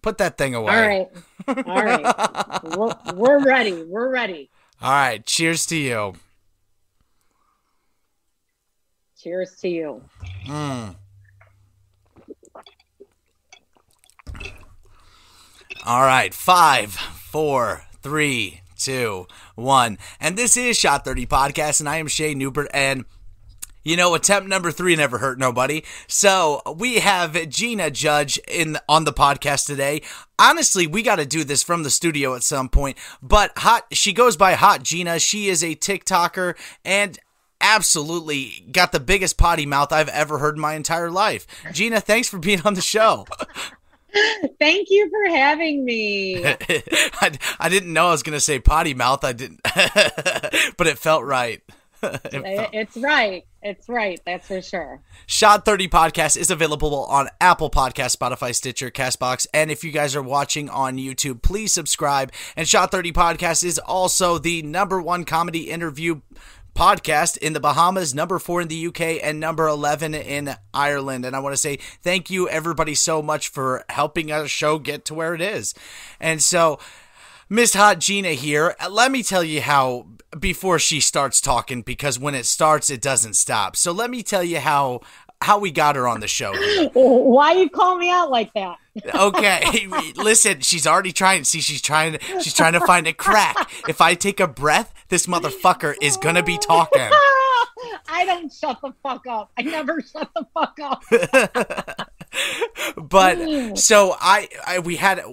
Put that thing away. All right. All right. We're ready. We're ready. All right. Cheers to you. Cheers to you. All right. 5, 4, 3, 2, 1. And this is Shot 30 Podcast, and I am Shay Newbert, and attempt number 3 never hurt nobody. So we have Gina Judge on the podcast today. Honestly, we got to do this from the studio at some point. But she goes by Hotgina. She is a TikToker and absolutely got the biggest potty mouth I've ever heard in my entire life. Gina, thanks for being on the show. Thank you for having me. I didn't know I was going to say potty mouth. I didn't, but it felt right. It's right. It's right. That's for sure. Shot 30 Podcast is available on Apple Podcasts, Spotify, Stitcher, CastBox. And if you guys are watching on YouTube, please subscribe. And Shot 30 Podcast is also the #1 comedy interview podcast in the Bahamas, #4 in the UK, and #11 in Ireland. And I want to say thank you, everybody, so much for helping our show get to where it is. And so, Miss Hotgina here, let me tell you how, before she starts talking, because when it starts, it doesn't stop. So let me tell you how we got her on the show here. Why you call me out like that? Okay, listen, she's already trying. See, she's trying to find a crack. If I take a breath, this motherfucker is gonna be talking. I don't shut the fuck up. I never shut the fuck up. But so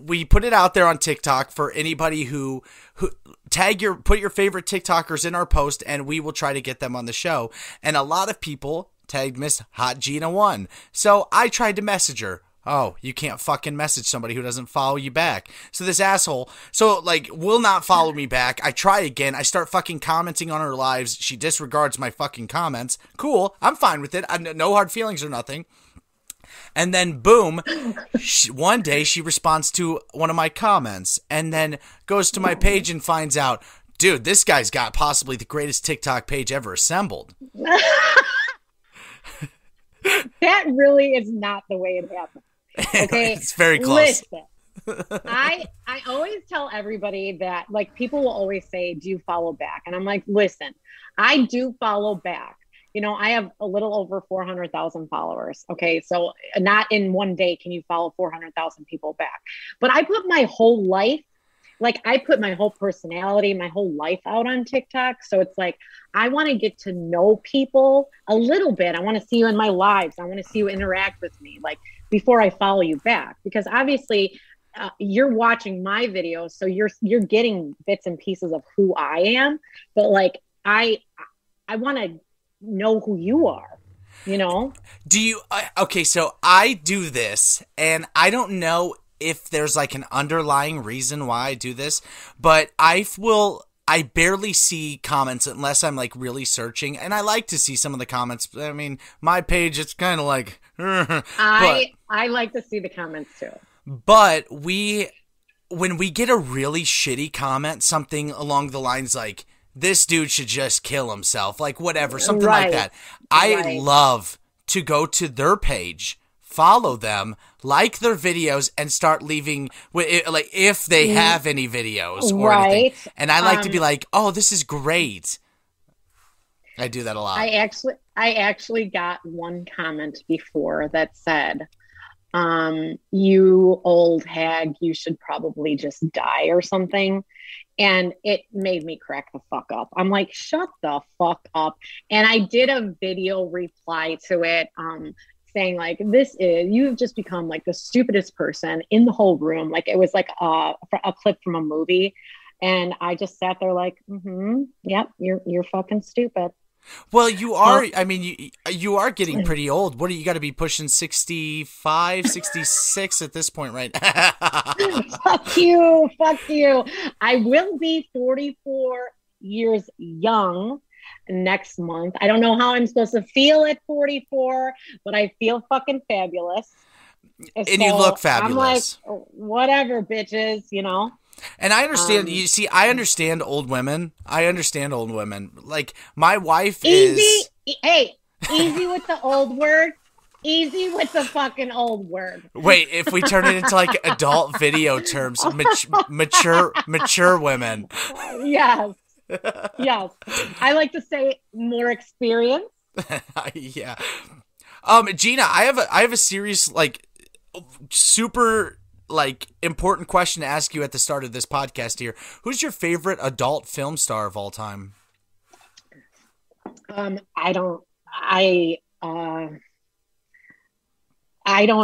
we put it out there on TikTok for anybody who put your favorite TikTokers in our post, and we will try to get them on the show. And a lot of people tagged Miss Hotgina 1. So I tried to message her. Oh, you can't fucking message somebody who doesn't follow you back. So this asshole, will not follow me back. I try again. I start fucking commenting on her lives. She disregards my fucking comments. Cool. I'm fine with it. No hard feelings or nothing. And then, boom, one day she responds to one of my comments and then goes to my page and finds out, dude, this guy's got possibly the greatest TikTok page ever assembled. That really is not the way it happened. Okay, it's very close. Listen, I always tell everybody that, like, people will always say, do you follow back? And I'm like, listen, I do follow back. I have a little over 400,000 followers. Okay, so not in one day can you follow 400,000 people back. But I put my whole life, I put my whole personality, my whole life out on TikTok. So it's like, I want to get to know people a little bit. I want to see you in my lives. I want to see you interact with me, before I follow you back. Because obviously you're watching my videos, so you're getting bits and pieces of who I am. But I want to know who you are, Do you, okay, so I do this, and I don't know if there's an underlying reason why I do this, but I barely see comments unless I'm really searching, and I like to see some of the comments. I mean, my page, it's kind of like, I like to see the comments too. But when we get a really shitty comment, something along the lines like, this dude should just kill himself, whatever, something like that. I love to go to their page, follow them, like their videos, and start leaving, if they have any videos or anything. And I like to be like, oh, this is great. I do that a lot. I actually got one comment before that said, you old hag, you should probably just die or something. And it made me crack the fuck up. I'm like, shut the fuck up. And I did a video reply to it, saying you've just become the stupidest person in the whole room. It was a clip from a movie. And I just sat there yep, you're fucking stupid. Well, you are, you are getting pretty old. What do you got to be pushing 65, 66 at this point, right? Fuck you. I will be 44 years young next month. I don't know how I'm supposed to feel at 44, but I feel fucking fabulous. And so you look fabulous. I'm whatever, bitches, And I understand, I understand old women. My wife easy with the old word. Easy with the fucking old word. Wait, if we turn it into like adult video terms, mature women. Yes. Yes. I like to say more experience. Yeah. Gina, I have a serious, like, super, like, important question to ask you at the start of this podcast here. Who's your favorite adult film star of all time? I don't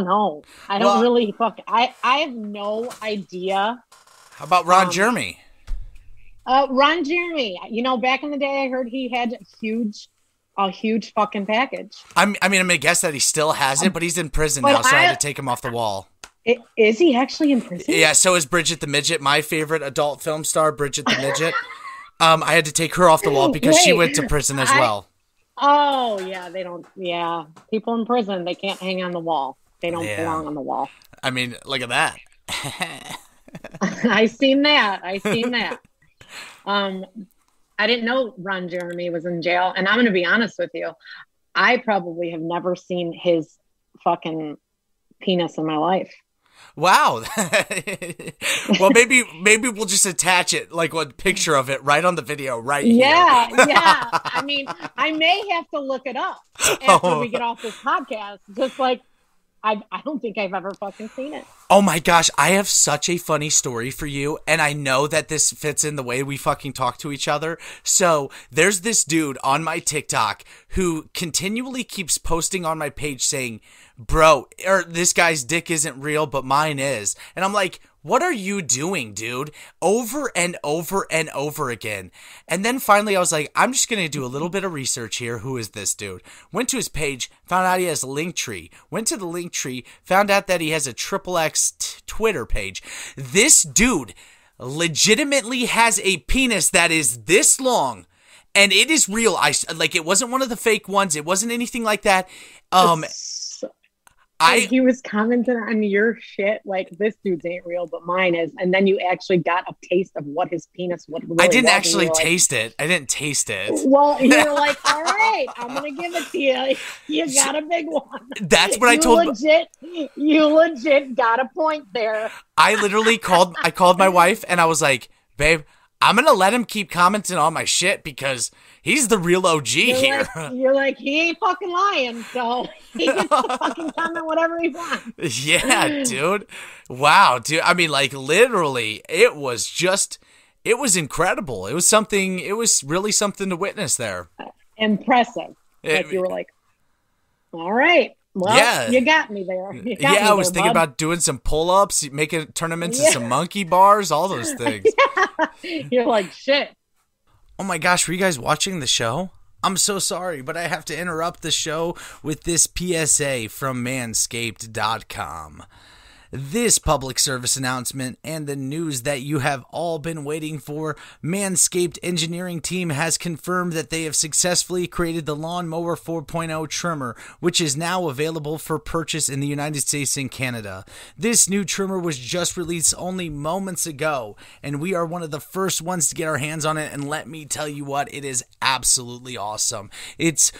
know. I have no idea. How about Ron Jeremy? Ron Jeremy. You know, back in the day, I heard he had a huge fucking package. I'm gonna guess that he still has it, but he's in prison now, so I had to take him off the wall. Is he actually in prison? Yeah, so is Bridget the Midget, my favorite adult film star, Bridget the Midget. I had to take her off the wall because she went to prison as well. Oh, yeah, they don't. Yeah, people in prison, they can't hang on the wall. They don't belong on the wall. I mean, look at that. I seen that. I didn't know Ron Jeremy was in jail, and I'm going to be honest with you. I probably have never seen his fucking penis in my life. Wow. Well, maybe we'll just attach it, like a picture of it right on the video right here. Yeah. I mean, I may have to look it up after we get off this podcast. Just like, I don't think I've ever fucking seen it. Oh my gosh, I have such a funny story for you, and I know that this fits in the way we fucking talk to each other. So there's this dude on my TikTok who continually keeps posting on my page saying, bro, or this guy's dick isn't real, but mine is. And I'm like, what are you doing, dude? Over and over and over again. And then finally I was like, I'm just going to do a little bit of research here. Who is this dude? Went to his page, found out he has a Linktree. Went to the Linktree, found out that he has a XXX Twitter page. This dude legitimately has a penis that is this long. And it is real. It wasn't one of the fake ones. It wasn't anything like that. He was commenting on your shit like, this dude's ain't real, but mine is. And then you actually got a taste of what his penis would really I didn't was, actually taste it. I didn't taste it. Well, you're like, all right, I'm going to give it to you. You got a big one. That's what I told. You legit got a point there. I literally called my wife and I was like, babe, I'm going to let him keep commenting on my shit because he's the real OG here. You're like, he ain't fucking lying, so he gets to fucking comment whatever he wants. Yeah, dude. Wow, dude. I mean, like, literally, it was incredible. It was really something to witness there. Impressive. You were like, all right. Well, yeah. You got me there. I was thinking about doing some pull-ups, turn them into some monkey bars, all those things. Yeah. You're like, shit. Oh my gosh, were you guys watching the show? I'm so sorry, but I have to interrupt the show with this PSA from Manscaped.com. This public service announcement and the news that you have all been waiting for, Manscaped engineering team has confirmed that they have successfully created the Lawnmower 4.0 trimmer, which is now available for purchase in the United States and Canada. This new trimmer was just released only moments ago, and we are one of the first ones to get our hands on it, and let me tell you what, it is absolutely awesome. It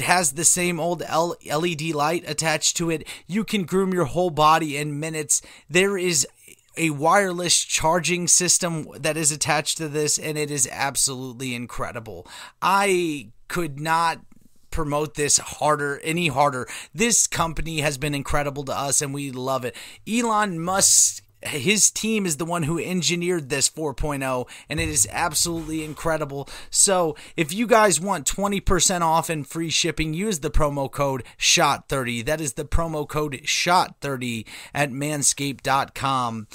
has the same old LED light attached to it. You can groom your whole body in minutes. There is a wireless charging system that is attached to this, and it is absolutely incredible. I could not promote this any harder. This company has been incredible to us, and we love it. Elon Musk, his team is the one who engineered this 4.0, and it is absolutely incredible. So if you guys want 20% off and free shipping, use the promo code SHOT30. That is the promo code SHOT30 at manscaped.com.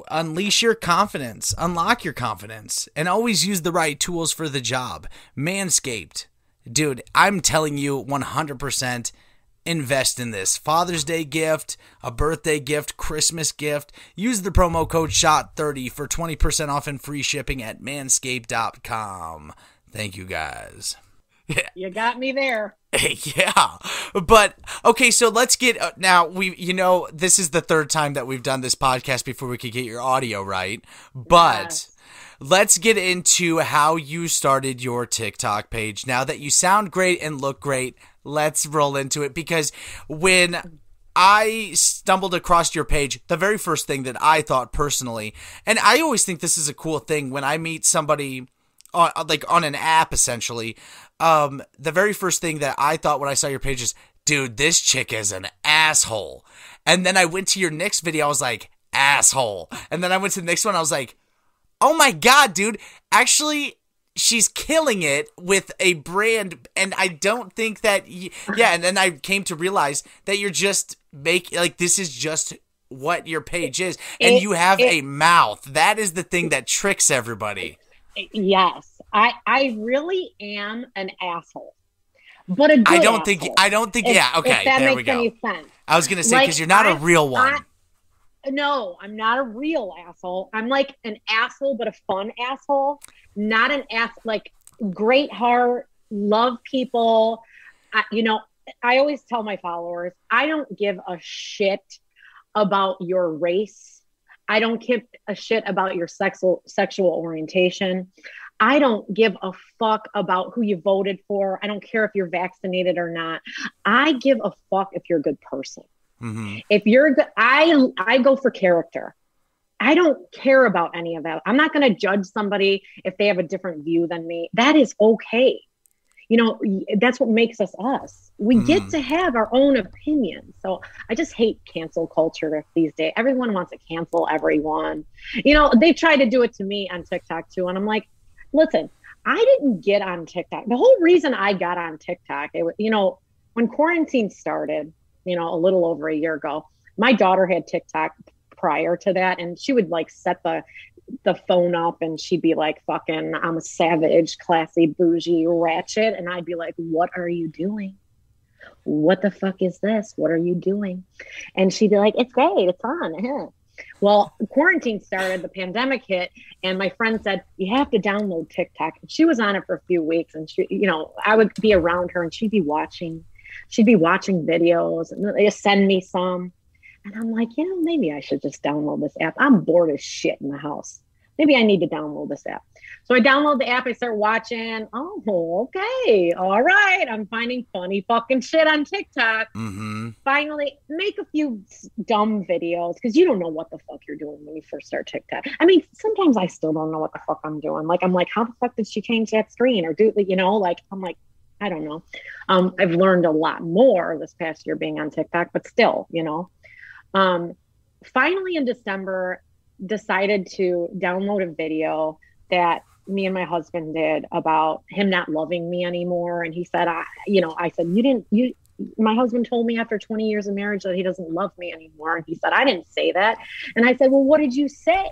Unleash your confidence, unlock your confidence, and always use the right tools for the job. Manscaped. Dude, I'm telling you 100%. Invest in this. Father's Day gift, a birthday gift, Christmas gift. Use the promo code SHOT30 for 20% off and free shipping at manscaped.com. Thank you, guys. You got me there. Yeah. But, okay, so let's get, now, this is the third time that we've done this podcast before we could get your audio right. But, let's get into how you started your TikTok page. Now that you sound great and look great, let's roll into it, because when I stumbled across your page, the very first thing that I thought personally, and I always think this is a cool thing when I meet somebody on an app, essentially, the very first thing that I thought when I saw your page is, dude, this chick is an asshole. And then I went to your next video, I was like, asshole. And then I went to the next one, I was like, oh my God, dude, actually, she's killing it with a brand. And I don't think that, and then I came to realize that you're just this is just what your page is. And you have a mouth. That is the thing that tricks everybody. Yes, I really am an asshole. But a good I don't asshole, think, yeah, okay, if that there makes we go. any sense. I was going to say, because you're not a real one. No, I'm not a real asshole. I'm like an asshole, but a fun asshole. Not an great heart, love people. I always tell my followers, I don't give a shit about your race. I don't give a shit about your sexual orientation. I don't give a fuck about who you voted for. I don't care if you're vaccinated or not. I give a fuck if you're a good person. Mm-hmm. If you're good, I go for character. I don't care about any of that. I'm not going to judge somebody if they have a different view than me. That is okay. That's what makes us us. We get to have our own opinions. So I just hate cancel culture these days. Everyone wants to cancel everyone. They try to do it to me on TikTok too. And I'm like, listen, I didn't get on TikTok. The whole reason I got on TikTok, when quarantine started, a little over a year ago, my daughter had TikTok prior to that. And she would set the phone up and she'd be like, fucking, I'm a savage, classy, bougie, ratchet. And I'd be like, what are you doing? What the fuck is this? What are you doing? And she'd be like, it's great. It's on. Well, quarantine started, the pandemic hit, and my friend said, you have to download TikTok. And she was on it for a few weeks, and she, I would be around her and she'd be watching videos and they send me some. And I'm like, maybe I should just download this app. I'm bored as shit in the house. Maybe I need to download this app. So I download the app. I start watching. Oh, okay. All right. I'm finding funny fucking shit on TikTok. Mm-hmm. Finally, make a few dumb videos because you don't know what the fuck you're doing when you first start TikTok. I mean, sometimes I still don't know what the fuck I'm doing. I'm like, how the fuck did she change that screen? Or I'm like, I don't know. I've learned a lot more this past year being on TikTok, but still, finally in December, decided to download a video that me and my husband did about him not loving me anymore. And he said, I said, my husband told me after 20 years of marriage that he doesn't love me anymore. And he said, I didn't say that. And I said, well, what did you say?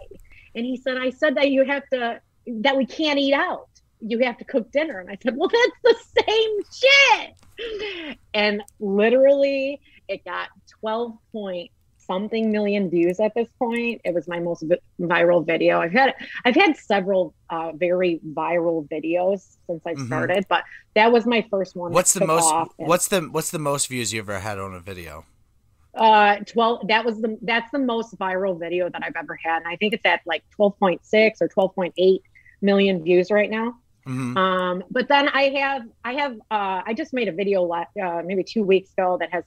And he said, I said that that we can't eat out. You have to cook dinner. And I said, well, that's the same shit. And literally it got 12 something million views at this point. It was my most viral video. I've had several very viral videos since I started, but that was my first one. What's the most views you ever had on a video? 12. That's the most viral video that I've ever had. And I think it's at 12.6 or 12.8 million views right now. Mm-hmm. But then I just made a video maybe 2 weeks ago that has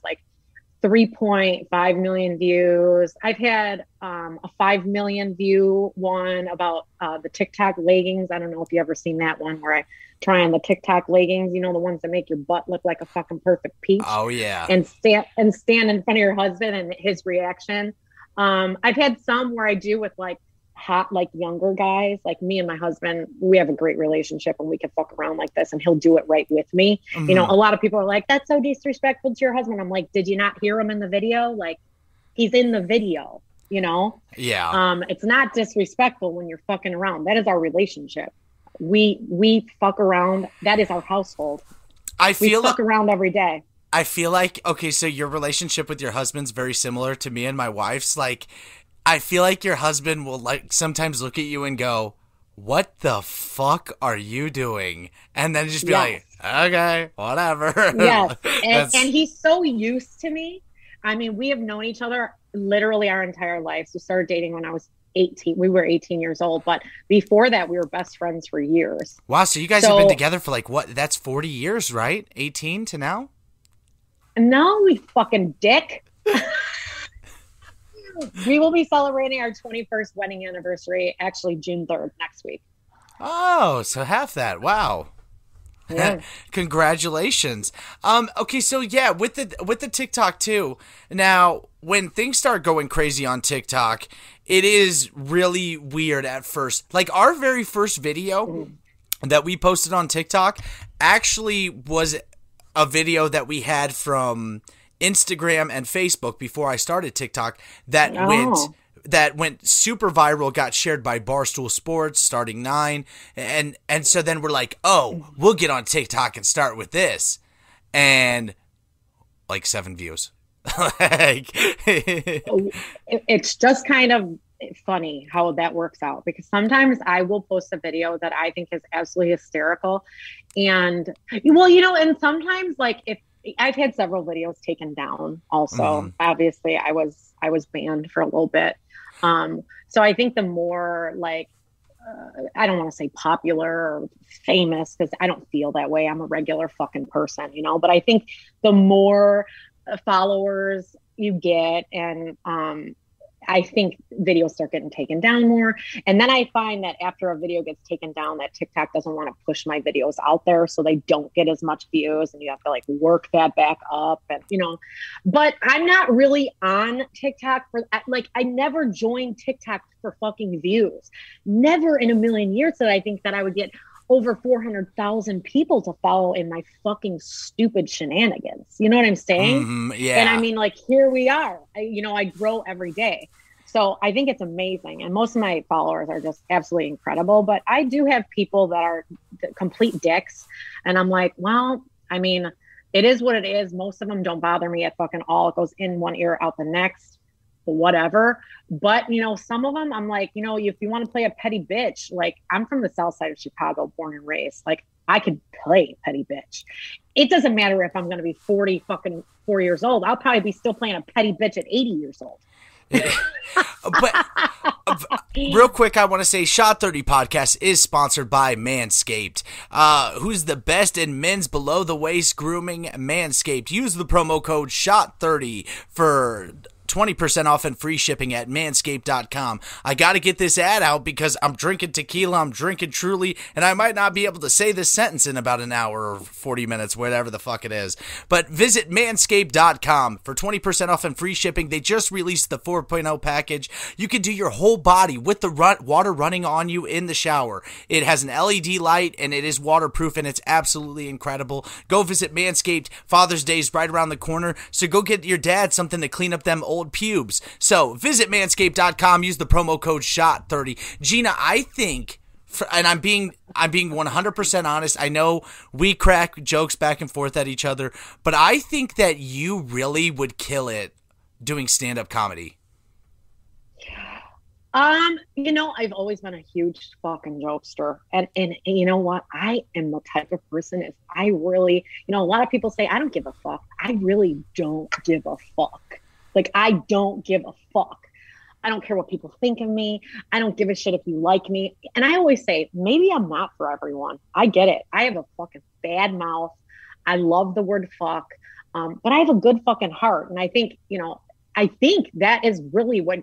3.5 million views. I've had a 5 million view one about the TikTok leggings. I don't know if you ever seen that one where I try on the TikTok leggings, the ones that make your butt look like a fucking perfect peach. Oh yeah. And stand in front of your husband and his reaction. I've had some where I do with hot younger guys. Me and my husband, we have a great relationship and we can fuck around like this and he'll do it right with me. Mm-hmm. A lot of people are like, that's so disrespectful to your husband. I'm like, did you not hear him in the video? He's in the video, Yeah. It's not disrespectful when you're fucking around. That is our relationship. We fuck around. That is our household. We fuck around every day. I feel okay, so your relationship with your husband's very similar to me and my wife's. I feel like your husband will sometimes look at you and go, what the fuck are you doing? And then just be like, okay, whatever. Yes. And he's so used to me. I mean, we have known each other literally our entire lives. We started dating when I was 18. We were 18 years old, but before that, we were best friends for years. Wow, so you guys have been together for like what? That's 40 years, right? 18 to now? No, we fucking dick. We will be celebrating our 21st wedding anniversary, actually June 3rd, next week. Oh, so half that. Wow. Yeah. Congratulations. Okay, so yeah, with the TikTok too. Now, when things start going crazy on TikTok, it is really weird at first. Like our very first video that we posted on TikTok actually was a video that we had from Instagram and Facebook before I started TikTok that went super viral, got shared by Barstool Sports, Starting 9, and so then we're like, oh, we'll get on TikTok and start with this, and like 7 views. It's just kind of funny how that works out, because sometimes I will post a video that I think is absolutely hysterical, and and sometimes like if I've had several videos taken down also. Obviously I was banned for a little bit. So I think the more like, I don't want to say popular or famous, because I don't feel that way. I'm a regular fucking person, but I think the more followers you get, and I think videos start getting taken down more. And then I find that after a video gets taken down, that TikTok doesn't want to push my videos out there, so they don't get as much views, and you have to like work that back up. And but I'm not really on TikTok for like, I never joined TikTok for fucking views. Never in a million years did I think that I would get over 400,000 people to follow in my fucking stupid shenanigans. You know what I'm saying? Yeah. And I mean, like, here we are. I grow every day. So I think it's amazing. And most of my followers are just absolutely incredible. But I do have people that are complete dicks. And I'm like, well, I mean, it is what it is. Most of them don't bother me at fucking all. It goes in one ear, out the next. Whatever. But some of them I'm like, if you want to play a petty bitch, like I'm from the south side of Chicago, born and raised, like I could play petty bitch. It doesn't matter if I'm going to be 4 years old. I'll probably be still playing a petty bitch at 80 years old. But real quick, I want to say Shot 30 podcast is sponsored by Manscaped. Who's the best in men's below the waist grooming? Manscaped. Use the promo code SHOT30 for 20% off and free shipping at manscaped.com. I got to get this ad out because I'm drinking tequila, I'm drinking Truly, and I might not be able to say this sentence in about an hour or 40 minutes, whatever the fuck it is. But visit manscaped.com for 20% off and free shipping. They just released the 4.0 package. You can do your whole body with the water running on you in the shower. It has an LED light and it is waterproof, and it's absolutely incredible. Go visit Manscaped. Father's Day is right around the corner, so go get your dad something to clean up them old pubes. So visit manscaped.com, use the promo code SHOT30. Gina, I think, and I'm being 100% honest, I know we crack jokes back and forth at each other, but I think that you really would kill it doing stand-up comedy. I've always been a huge fucking jokester, and you know what? I am the type of person, if I really, a lot of people say I don't give a fuck. I really don't give a fuck. Like, I don't give a fuck. I don't care what people think of me. I don't give a shit if you like me. And I always say, maybe I'm not for everyone. I get it. I have a fucking bad mouth. I love the word fuck. But I have a good fucking heart. And I think, I think that is really what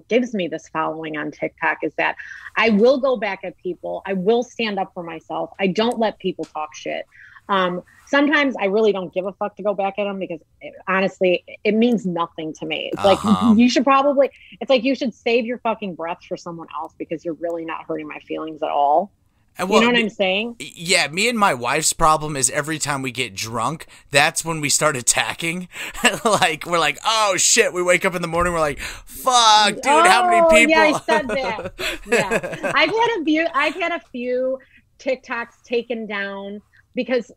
gives me this following on TikTok, is that I will go back at people. I will stand up for myself. I don't let people talk shit. Sometimes I really don't give a fuck to go back at them, because honestly, it means nothing to me. It's like, you should save your fucking breath for someone else, because you're really not hurting my feelings at all. Well, you know what I'm saying? Yeah, me and my wife's problem is every time we get drunk, that's when we start attacking. Like, we're like, oh shit, we wake up in the morning, we're like, fuck, dude, how many people? Yeah, I said that. Yeah. I've had a few TikToks taken down, because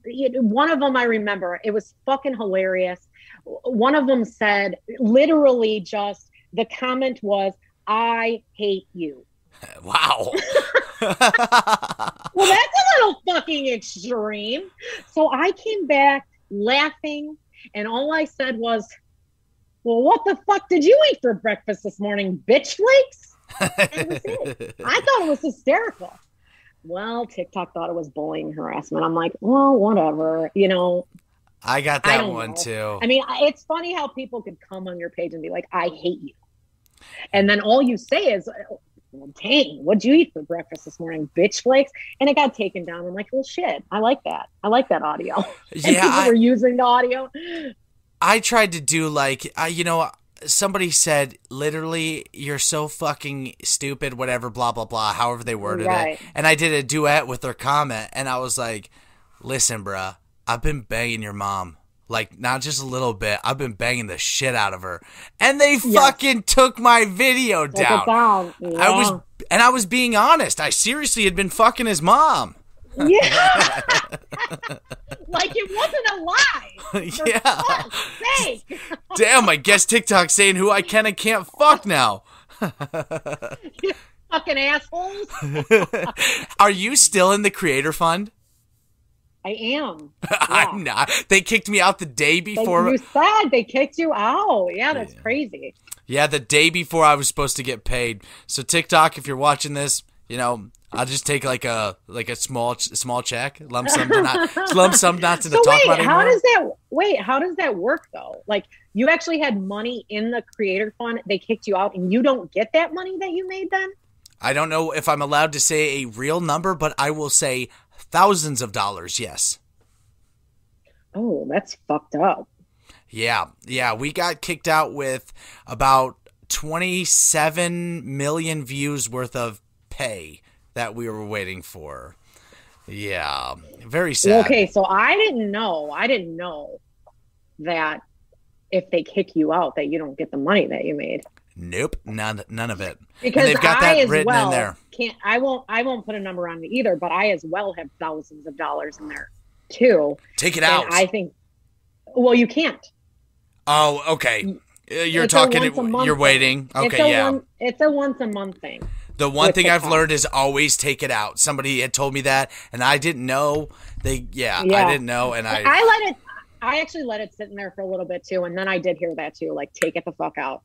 one of them, I remember, it was fucking hilarious. One of them said, literally just, the comment was, I hate you. Wow. Well, that's a little fucking extreme. So I came back laughing, and all I said was, well, what the fuck did you eat for breakfast this morning, bitch flakes? That was it. I thought it was hysterical. Well, TikTok thought it was bullying harassment. I'm like, well, whatever, you know. I got that one too. I mean, it's funny how people could come on your page and be like, I hate you. And then all you say is, dang, what'd you eat for breakfast this morning? Bitch flakes. And it got taken down. I'm like, well, shit, I like that. I like that audio. Yeah. People were using the audio. I tried to do like, you know, somebody said, literally, you're so fucking stupid, whatever, blah, blah, blah, however they worded it. And I did a duet with their comment, and I was like, listen, bruh, I've been banging your mom. Like, not just a little bit. I've been banging the shit out of her. And they fucking took my video down. Yeah. I was being honest. I seriously had been fucking his mom. Yeah. Like it wasn't a lie. Yeah. For fuck's sake. Damn, I guess TikTok's saying who I can and can't fuck now. You fucking assholes. Are you still in the creator fund? I am. Yeah. I'm not. They kicked me out the day before. You said they kicked you out. Yeah, that's crazy. Yeah, the day before I was supposed to get paid. So TikTok, if you're watching this, you know, I'll just take like a small check, lump sum, not to talk about anymore. How does that work though? Like you actually had money in the creator fund, they kicked you out, and you don't get that money that you made then? I don't know if I'm allowed to say a real number, but I will say thousands of dollars. Yes. Oh, that's fucked up. Yeah, we got kicked out with about 27 million views worth of pay that we were waiting for. Yeah, very sad. Okay, so I didn't know that if they kick you out that you don't get the money that you made. Nope, none of it. Because and they've got that written in there. I won't put a number on it either, but I as well have thousands of dollars in there too. Take it out. And I think, well, you can't. Oh, okay. You're waiting. Okay, It's a once a month thing. The one thing I've learned is always take it out. Somebody had told me that, and I didn't know. I didn't know, and I actually let it sit in there for a little bit too, and then I did hear that too. Like, take it the fuck out.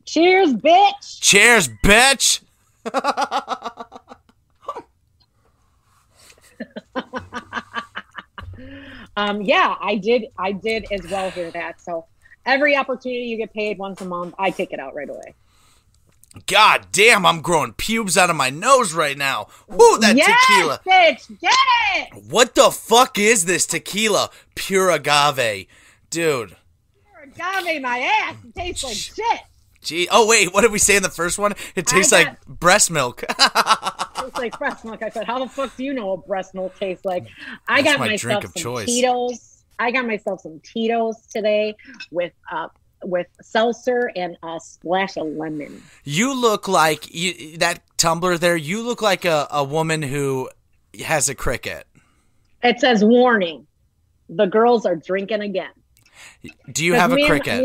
Cheers, bitch. Cheers, bitch. Yeah, I did as well hear that. So every opportunity you get paid once a month, I take it out right away. God damn, I'm growing pubes out of my nose right now. Woo, that tequila. Yes, bitch, get it. What the fuck is this tequila? Pure agave. Dude. Pure agave, my ass. It tastes like shit. Gee, oh wait, what did we say in the first one? It tastes like breast milk. It tastes like breast milk. I said, how the fuck do you know what breast milk tastes like? I got myself some Tito's. I got myself some Tito's today with seltzer and a splash of lemon. You look like that tumbler there. You look like a woman who has a cricket. It says, warning, the girls are drinking again. Do you have a cricket?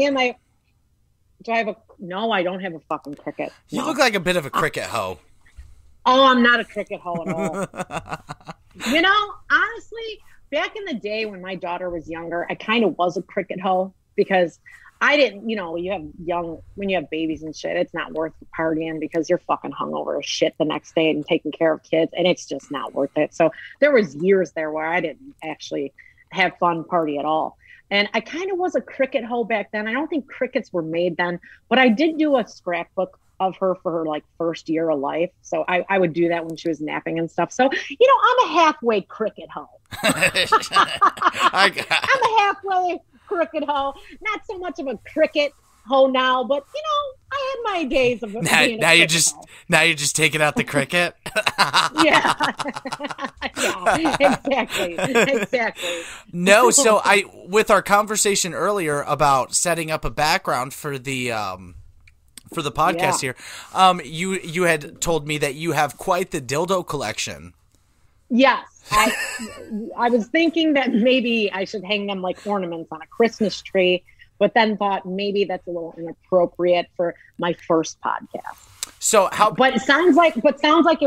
No, I don't have a fucking cricket. You look like a bit of a cricket hoe. Oh, I'm not a cricket hoe at all. You know, honestly, back in the day when my daughter was younger, I kind of was a cricket hoe because I didn't, you know, when you have babies and shit, it's not worth partying because you're fucking hungover as shit the next day and taking care of kids, and it's just not worth it. So there was years there where I didn't actually have fun party at all. And I kind of was a cricket hoe back then. I don't think crickets were made then, but I did do a scrapbook of her for her like first year of life. So I would do that when she was napping and stuff. So, you know, I'm a halfway cricket hoe. I'm a halfway cricket hoe. Not so much of a cricket hoe now, but you know, I had my days of now you're just taking out the cricket. Yeah. Yeah, exactly. No, so with our conversation earlier about setting up a background for the podcast here, you had told me that you have quite the dildo collection. Yes. I was thinking that maybe I should hang them like ornaments on a Christmas tree, but then thought maybe that's a little inappropriate for my first podcast. So but it sounds like it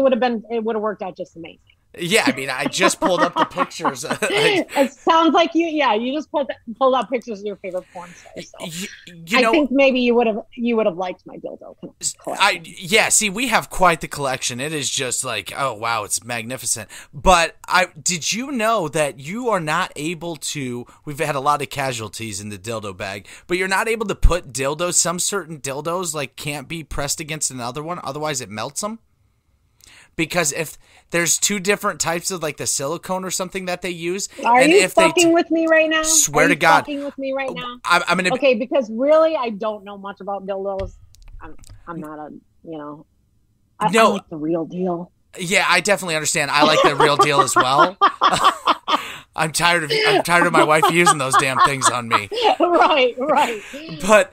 would have worked out just amazing. Yeah, I mean, I just pulled up the pictures. It sounds like you just pulled up pictures of your favorite porn stars. So I think maybe you would have liked my dildo collection. See, we have quite the collection. It is just like, oh wow, it's magnificent. But did you know that you are not able to? We've had a lot of casualties in the dildo bag, but you're not able to put dildos. Some certain dildos like can't be pressed against another one, otherwise it melts them. Because if there's two different types of like the silicone or something that they use. Are you fucking with me right now? Swear to God. Fucking with me right now? I'm going to. Okay, because really I don't know much about dildos. I'm not a, I like the real deal. Yeah, I definitely understand. I like the real deal as well. I'm tired of my wife using those damn things on me. Right. But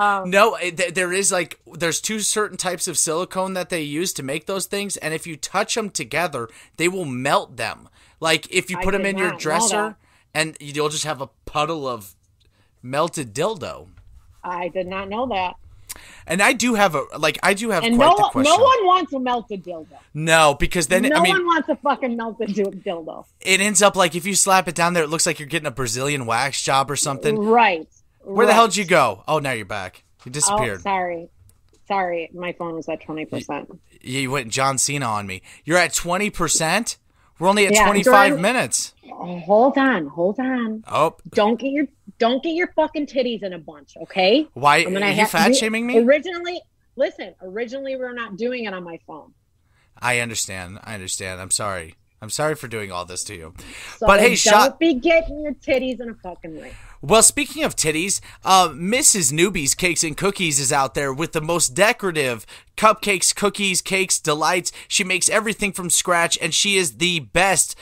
there's two certain types of silicone that they use to make those things, and if you touch them together, they will melt them. Like if you put them in your dresser, and you'll just have a puddle of melted dildo. I did not know that. And I do have quite the question. No one wants a melted dildo. No, because then no one wants a fucking melted dildo. It ends up like if you slap it down there, it looks like you're getting a Brazilian wax job or something. Right. Where the hell did you go? Oh, now you're back. You disappeared. Oh, sorry. My phone was at 20%. You went John Cena on me. You're at 20%. We're only at 25 minutes. Hold on. Oh, don't get your fucking titties in a bunch, okay? Why are you fat shaming me? Originally we were not doing it on my phone. I understand. I'm sorry. I'm sorry for doing all this to you. So but hey, don't be getting your titties in a fucking way. Well, speaking of titties, Mrs. Newbie's Cakes and Cookies is out there with the most decorative cupcakes, cookies, cakes, delights. She makes everything from scratch, and she is the best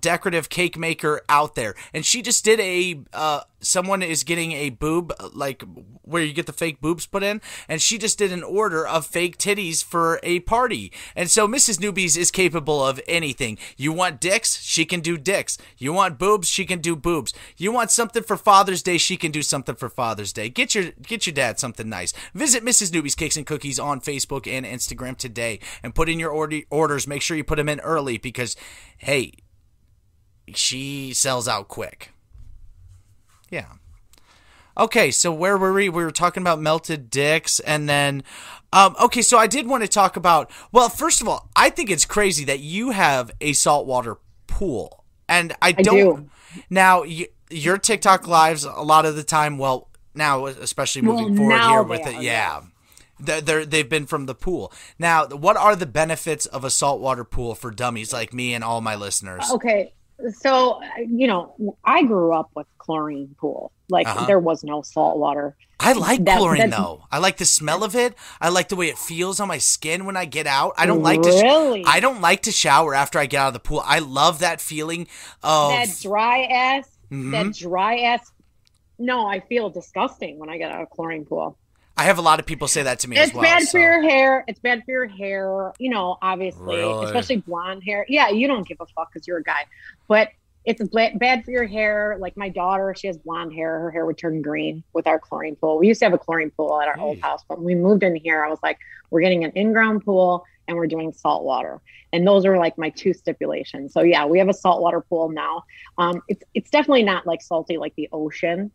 decorative cake maker out there. And she just did someone is getting a boob, like where you get the fake boobs put in, and she just did an order of fake titties for a party. And so Mrs. Newbies is capable of anything. You want dicks? She can do dicks. You want boobs? She can do boobs. You want something for Father's Day? She can do something for Father's Day. Get your dad something nice. Visit Mrs. Newbie's Cakes and Cookies on Facebook and Instagram today and put in your orders. Make sure you put them in early because, hey, she sells out quick. Yeah. Okay, so where were we? We were talking about melted dicks, and then, okay, so I did want to talk about, well, first of all, I think it's crazy that you have a saltwater pool, and I do. Now, your TikTok lives, a lot of the time, well, now, especially moving forward here with it, yeah. They've been from the pool. Now, what are the benefits of a saltwater pool for dummies like me and all my listeners? Okay. So, I grew up with chlorine pool. Like, there was no salt water. I like chlorine, though. I like the smell of it. I like the way it feels on my skin when I get out. I don't like I don't like to shower after I get out of the pool. I love that feeling of... That dry ass. No, I feel disgusting when I get out of a chlorine pool. I have a lot of people say that to me as well. It's bad for your hair. It's bad for your hair, obviously, especially blonde hair. Yeah, you don't give a fuck because you're a guy. But it's bad for your hair. Like my daughter, she has blonde hair. Her hair would turn green with our chlorine pool. We used to have a chlorine pool at our old house. But when we moved in here, I was like, we're getting an in-ground pool and we're doing salt water. And those are like my two stipulations. So yeah, we have a saltwater pool now. It's definitely not like salty like the ocean.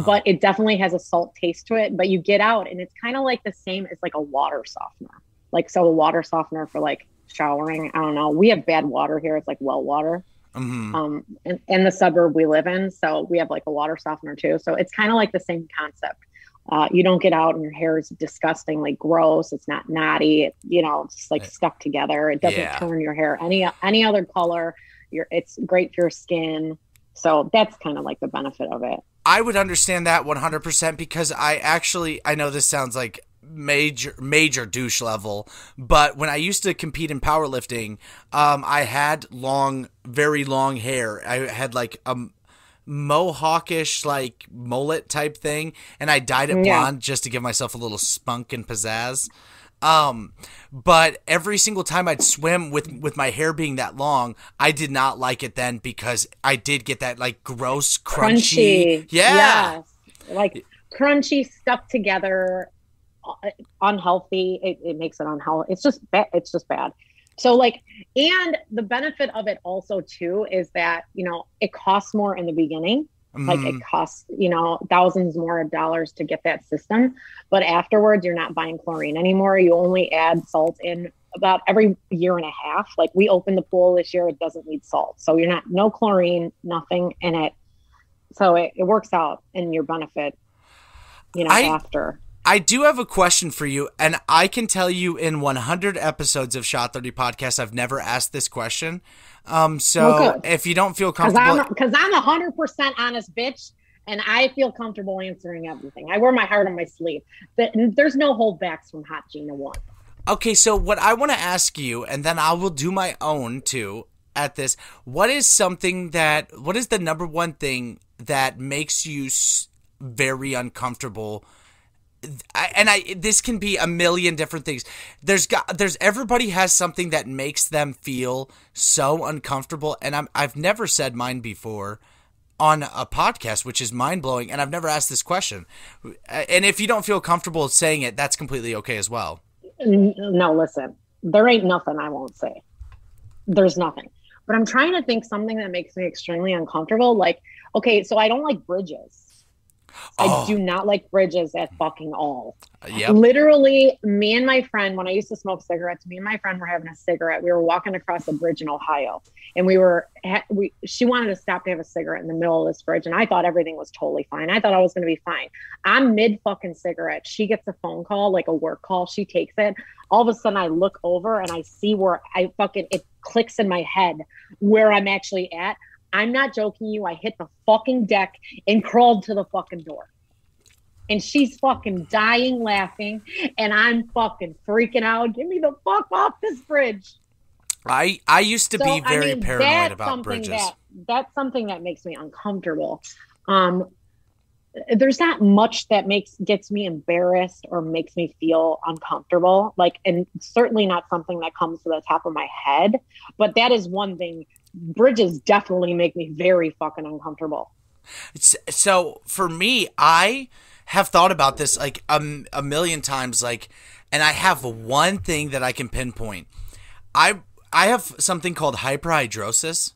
But it definitely has a salt taste to it. But you get out and it's kind of like the same as like a water softener. Like, so a water softener for like showering. I don't know. We have bad water here. It's like well water. In the suburb we live in. So we have like a water softener too. So it's kind of like the same concept. You don't get out and your hair is disgustingly gross. It's not knotty. It's just like stuck together. It doesn't turn your hair any other color. It's great for your skin. So that's kind of like the benefit of it. I would understand that 100% because I know this sounds like major douche level, but when I used to compete in powerlifting, I had very long hair. I had like a mohawkish like mullet type thing, and I dyed it blonde just to give myself a little spunk and pizzazz. But every single time I'd swim with my hair being that long, I did not like it then because I did get that like gross, crunchy. Yeah. Yes. Like crunchy, stuck together, unhealthy. It makes it unhealthy. It's just bad. So like, and the benefit of it also too is that, you know, it costs more in the beginning. Like it costs, you know, thousands more of dollars to get that system. But afterwards, you're not buying chlorine anymore. You only add salt in about every year and a half. Like we opened the pool this year, it doesn't need salt. So you're not, no chlorine, nothing in it. So it works out in your benefit, you know, after. I do have a question for you, and I can tell you in 100 episodes of Shot 30 Podcast, I've never asked this question. So if you don't feel comfortable... Because I'm 100% honest bitch, and I feel comfortable answering everything. I wear my heart on my sleeve. There's no holdbacks from Hotgina 1. Okay, so what I want to ask you, and then I will do my own too at this, what is the number one thing that makes you very uncomfortable? This can be a million different things. There's everybody has something that makes them feel so uncomfortable, and I've never said mine before on a podcast, which is mind blowing, and I've never asked this question. And if you don't feel comfortable saying it, that's completely okay as well. No, listen, there ain't nothing I won't say. There's nothing, but I'm trying to think something that makes me extremely uncomfortable. Like, okay, so I don't like bridges. I do not like bridges at fucking all. Yep. Literally, me and my friend, when I used to smoke cigarettes, me and my friend were having a cigarette. We were walking across a bridge in Ohio, and she wanted to stop to have a cigarette in the middle of this bridge, and I thought everything was totally fine. I thought I was going to be fine. I'm mid fucking cigarette. She gets a phone call, like a work call. She takes it. All of a sudden, I look over and I see where it clicks in my head where I'm actually at. I'm not joking you. I hit the fucking deck and crawled to the fucking door. And she's fucking dying laughing. And I'm fucking freaking out. Get me the fuck off this bridge. I used to be very paranoid about bridges. That's something that makes me uncomfortable. There's not much that gets me embarrassed or makes me feel uncomfortable. Like, and certainly not something that comes to the top of my head. But that is one thing. Bridges definitely make me very fucking uncomfortable. So for me, I have thought about this like a million times, like, and I have one thing that I can pinpoint. I have something called hyperhidrosis,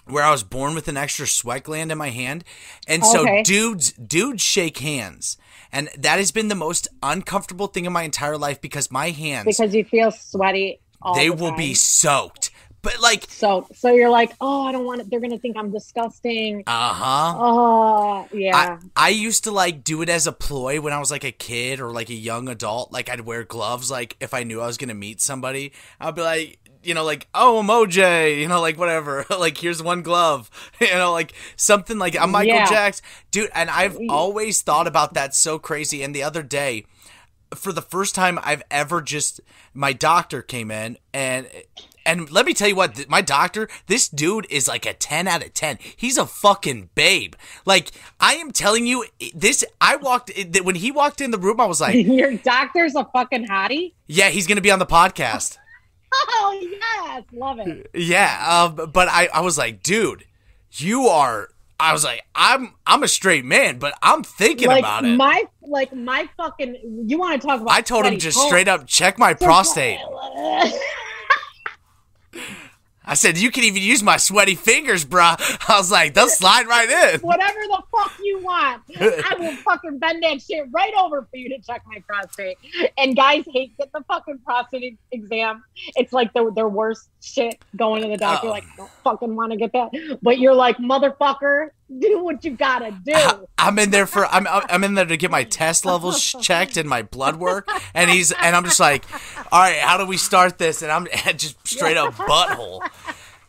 where I was born with an extra sweat gland in my hand, and so dudes shake hands, and that has been the most uncomfortable thing in my entire life because my hands, because you feel sweaty all the time. They will be soaked. But like, so you're like, oh, I don't want it. They're going to think I'm disgusting. Oh, yeah. I used to like do it as a ploy when I was like a kid or like a young adult. Like I'd wear gloves. Like if I knew I was going to meet somebody, I'd be like, you know, like, oh, emoji, you know, like whatever. Like here's one glove, you know, like something like I'm Michael Jackson. Dude, and I've always thought about that so crazy. And the other day, for the first time I've ever my doctor came in and let me tell you what, my doctor, this dude is like a 10 out of 10. He's a fucking babe. Like, I am telling you, when he walked in the room, I was like... Your doctor's a fucking hottie? Yeah, he's going to be on the podcast. Oh, yes. Love it. Yeah, but I was like, dude, you are... I was like, I'm a straight man, but I'm thinking about it. My fucking... You want to talk about... I told him just straight up, check my prostate. I said, you can even use my sweaty fingers, bruh. I was like, they'll slide right in. Whatever the fuck you want. I will fucking bend that shit right over for you to check my prostate. And guys get the fucking prostate exam. It's like their worst shit going to the doctor. Like, don't fucking want to get that. But you're like, motherfucker, do what you gotta do. I'm in there I'm in there to get my test levels checked and my blood work. And I'm just like, all right, how do we start this? And I'm just straight up butthole.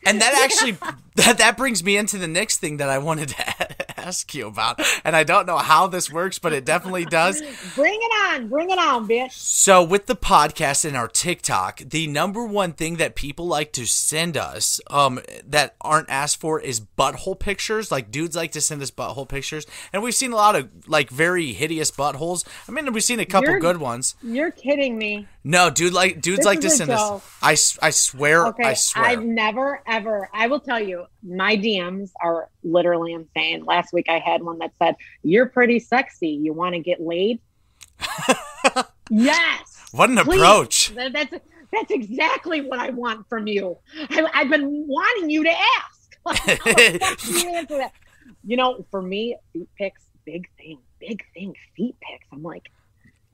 And that actually, that brings me into the next thing that I wanted to ask you about. And I don't know how this works, but it definitely does. Bring it on, bitch. So with the podcast and our TikTok, the number one thing that people like to send us that aren't asked for is butthole pictures. Like dudes like to send us butthole pictures. And we've seen a lot of like very hideous buttholes. I mean, we've seen a couple good ones. You're kidding me. No, dudes like to send us. I swear. Okay, I swear. I've never ever. I will tell you, my DMs are literally insane. Last week I had one that said, "You're pretty sexy. You want to get laid?" Yes. What an approach. That's exactly what I want from you. I've been wanting you to ask. Like, how the fuck do you answer that? You know, for me, feet pics, big thing, feet pics. I'm like,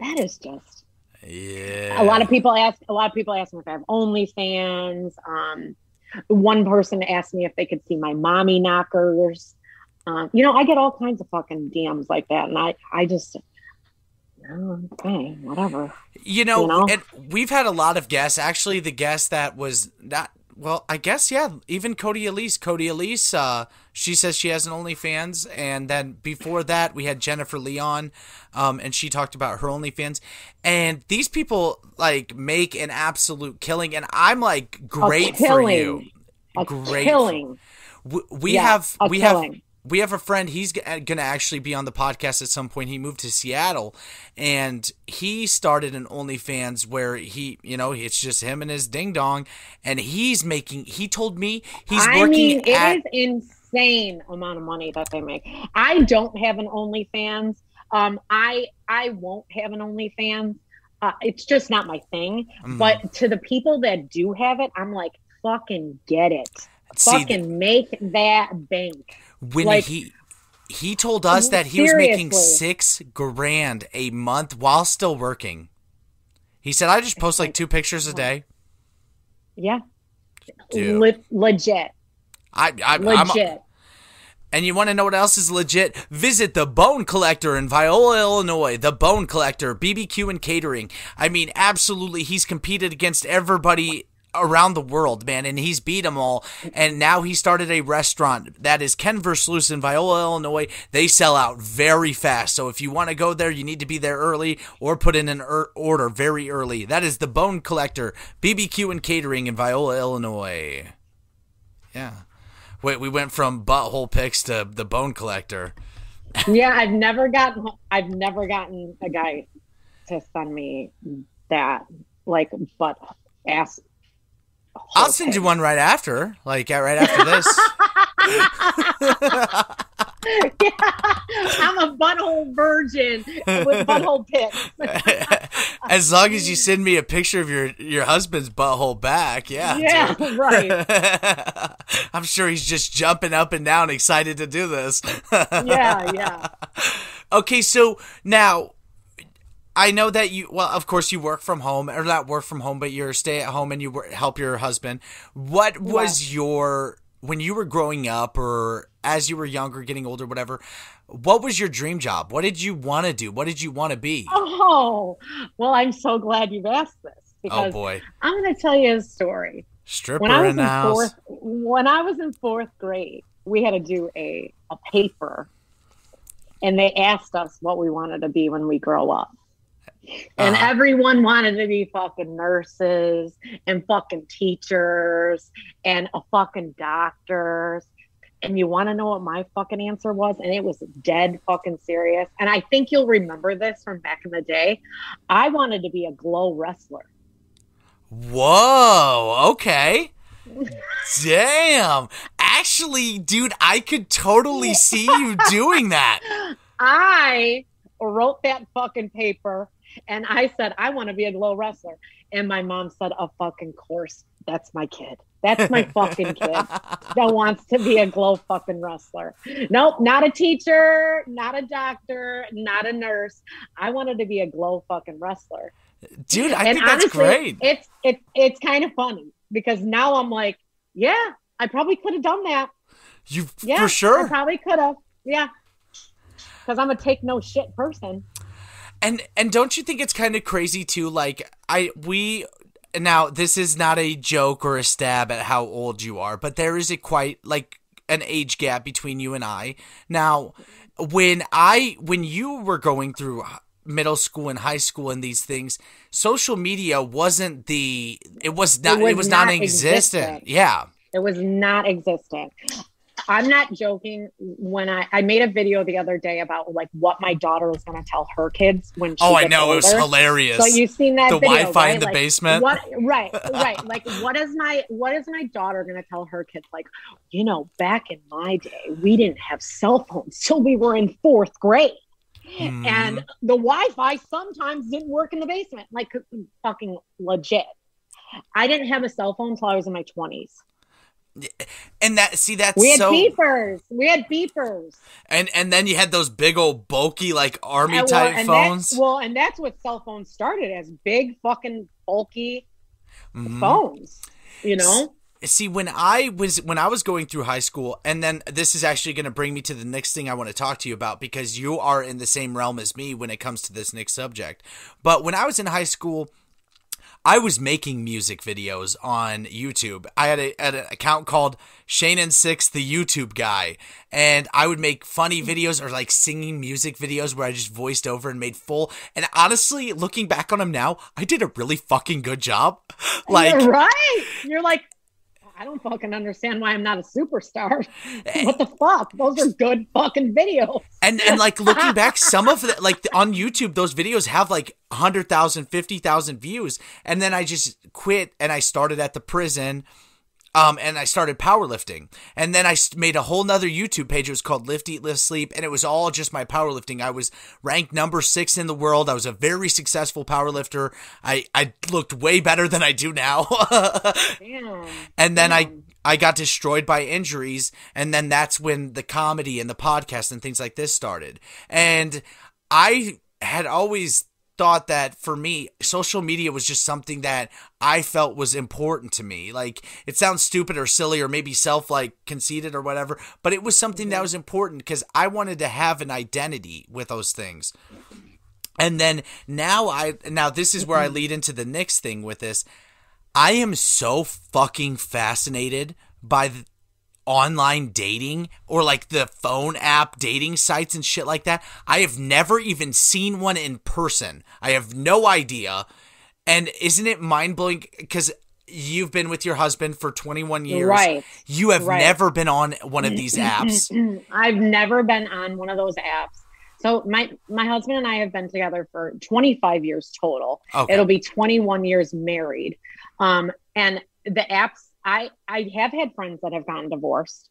that is just. Yeah. A lot of people ask me if I have OnlyFans. One person asked me if they could see my mommy knockers. You know, I get all kinds of fucking DMs like that, and I just. Okay, whatever. You know, and we've had a lot of guests. Actually, the guest that was not, well, I guess, yeah, even Cody Elise, she says she has an OnlyFans. And then before that, we had Jennifer Leon, and she talked about her OnlyFans. And these people, like, make an absolute killing. And I'm like, great for you. Great. Killing. We have a friend, he's going to actually be on the podcast at some point. He moved to Seattle, and he started an OnlyFans where he, you know, it's just him and his ding dong, and he told me he's working it is insane amount of money that they make. I don't have an OnlyFans. I won't have an OnlyFans. It's just not my thing. But to the people that do have it, I'm like, fucking get it. Fucking make that bank. When like, he told us that he was making $6,000 a month while still working. He said, I just post like 2 pictures a day. Yeah. Dude. Legit. Legit. And you want to know what else is legit? Visit the Bone Collector in Viola, Illinois. The Bone Collector, BBQ and catering. I mean, absolutely, he's competed against everybody around the world, man, and he's beat them all. And now he started a restaurant that is Ken Versluis in Viola, Illinois. They sell out very fast, so if you want to go there, you need to be there early or put in an order very early. That is the Bone Collector, BBQ and catering in Viola, Illinois. Yeah. Wait, we went from butthole pics to the Bone Collector. Yeah, I've never gotten a guy to send me that, like, butt ass. I'll send you one right after, right after this. Yeah, I'm a butthole virgin with butthole pics. As long as you send me a picture of your husband's butthole back, yeah. Yeah, dude. Right. I'm sure he's just jumping up and down, excited to do this. Yeah. Okay, so now, I know that of course you work from home, or not work from home, but you're stay at home and you help your husband. What was when you were growing up or as you were younger, getting older, whatever, what was your dream job? What did you want to do? What did you want to be? Oh, well, I'm so glad you've asked this because boy. I'm going to tell you a story. Stripper in the house. When I was in 4th grade, we had to do a paper, and they asked us what we wanted to be when we grow up. And everyone wanted to be fucking nurses and fucking teachers and a fucking doctors. And you want to know what my fucking answer was? And it was dead fucking serious. And I think you'll remember this from back in the day. I wanted to be a glow wrestler. Whoa. Okay. Damn. Actually, dude, I could totally see you doing that. I wrote that fucking paper. And I said, I want to be a glow wrestler. And my mom said, of fucking course, that's my kid. That's my fucking kid that wants to be a glow fucking wrestler. Nope, not a teacher, not a doctor, not a nurse. I wanted to be a glow fucking wrestler. Dude, I think that's great. It's kind of funny because now I'm like, yeah, I probably could have done that. For sure? I probably could have. Yeah. Because I'm a take no shit person. And don't you think it's kind of crazy too? Like now this is not a joke or a stab at how old you are, but there is quite like an age gap between you and I. Now, when you were going through middle school and high school and these things, social media wasn't it was non-existent. Yeah. It was not existent. I'm not joking. When I made a video the other day about like what my daughter was going to tell her kids when she gets older. It was hilarious. So you've seen that the video, Wi-Fi right? in the like, basement. Right. Like what is my daughter going to tell her kids? Like, you know, back in my day, we didn't have cell phones till we were in 4th grade. And the Wi-Fi sometimes didn't work in the basement. Like fucking legit. I didn't have a cell phone until I was in my 20s. And that's we had so beepers. We had beepers. And then you had those big old bulky like army type phones. And that's what cell phones started as, big fucking bulky phones, you know? See, when I was going through high school, and then this is actually going to bring me to the next thing I want to talk to you about, because you are in the same realm as me when it comes to this next subject. But when I was in high school, I was making music videos on YouTube. I had an account called Shane and Six, the YouTube guy, and I would make funny videos or like singing music videos where I just voiced over and made full. And honestly, looking back on them now, I did a really fucking good job. Like, you're right. You're like, I don't fucking understand why I'm not a superstar. What the fuck? Those are good fucking videos. And like looking back, some of the, like on YouTube, those videos have like 100,000, 50,000 views. And then I just quit and I started at the prison. And I started powerlifting, and then I made a whole nother YouTube page. It was called Lift, Eat, Lift, Sleep. And it was all just my powerlifting. I was ranked number 6 in the world. I was a very successful powerlifter. I looked way better than I do now. Damn. And then I got destroyed by injuries. And then that's when the comedy and the podcast and things like this started. And I had always thought that for me, social media was just something that I felt was important to me. Like, it sounds stupid or silly or maybe conceited or whatever, but it was something that was important because I wanted to have an identity with those things. And then now this is where I lead into the next thing with this. I am so fucking fascinated by the online dating or like the phone app dating sites and shit like that. I have never even seen one in person. I have no idea. And isn't it mind-blowing? Because you've been with your husband for 21 years. Right. You have never been on one of these apps. I've never been on one of those apps. So my husband and I have been together for 25 years total. Okay. It'll be 21 years married. And the apps, I have had friends that have gotten divorced.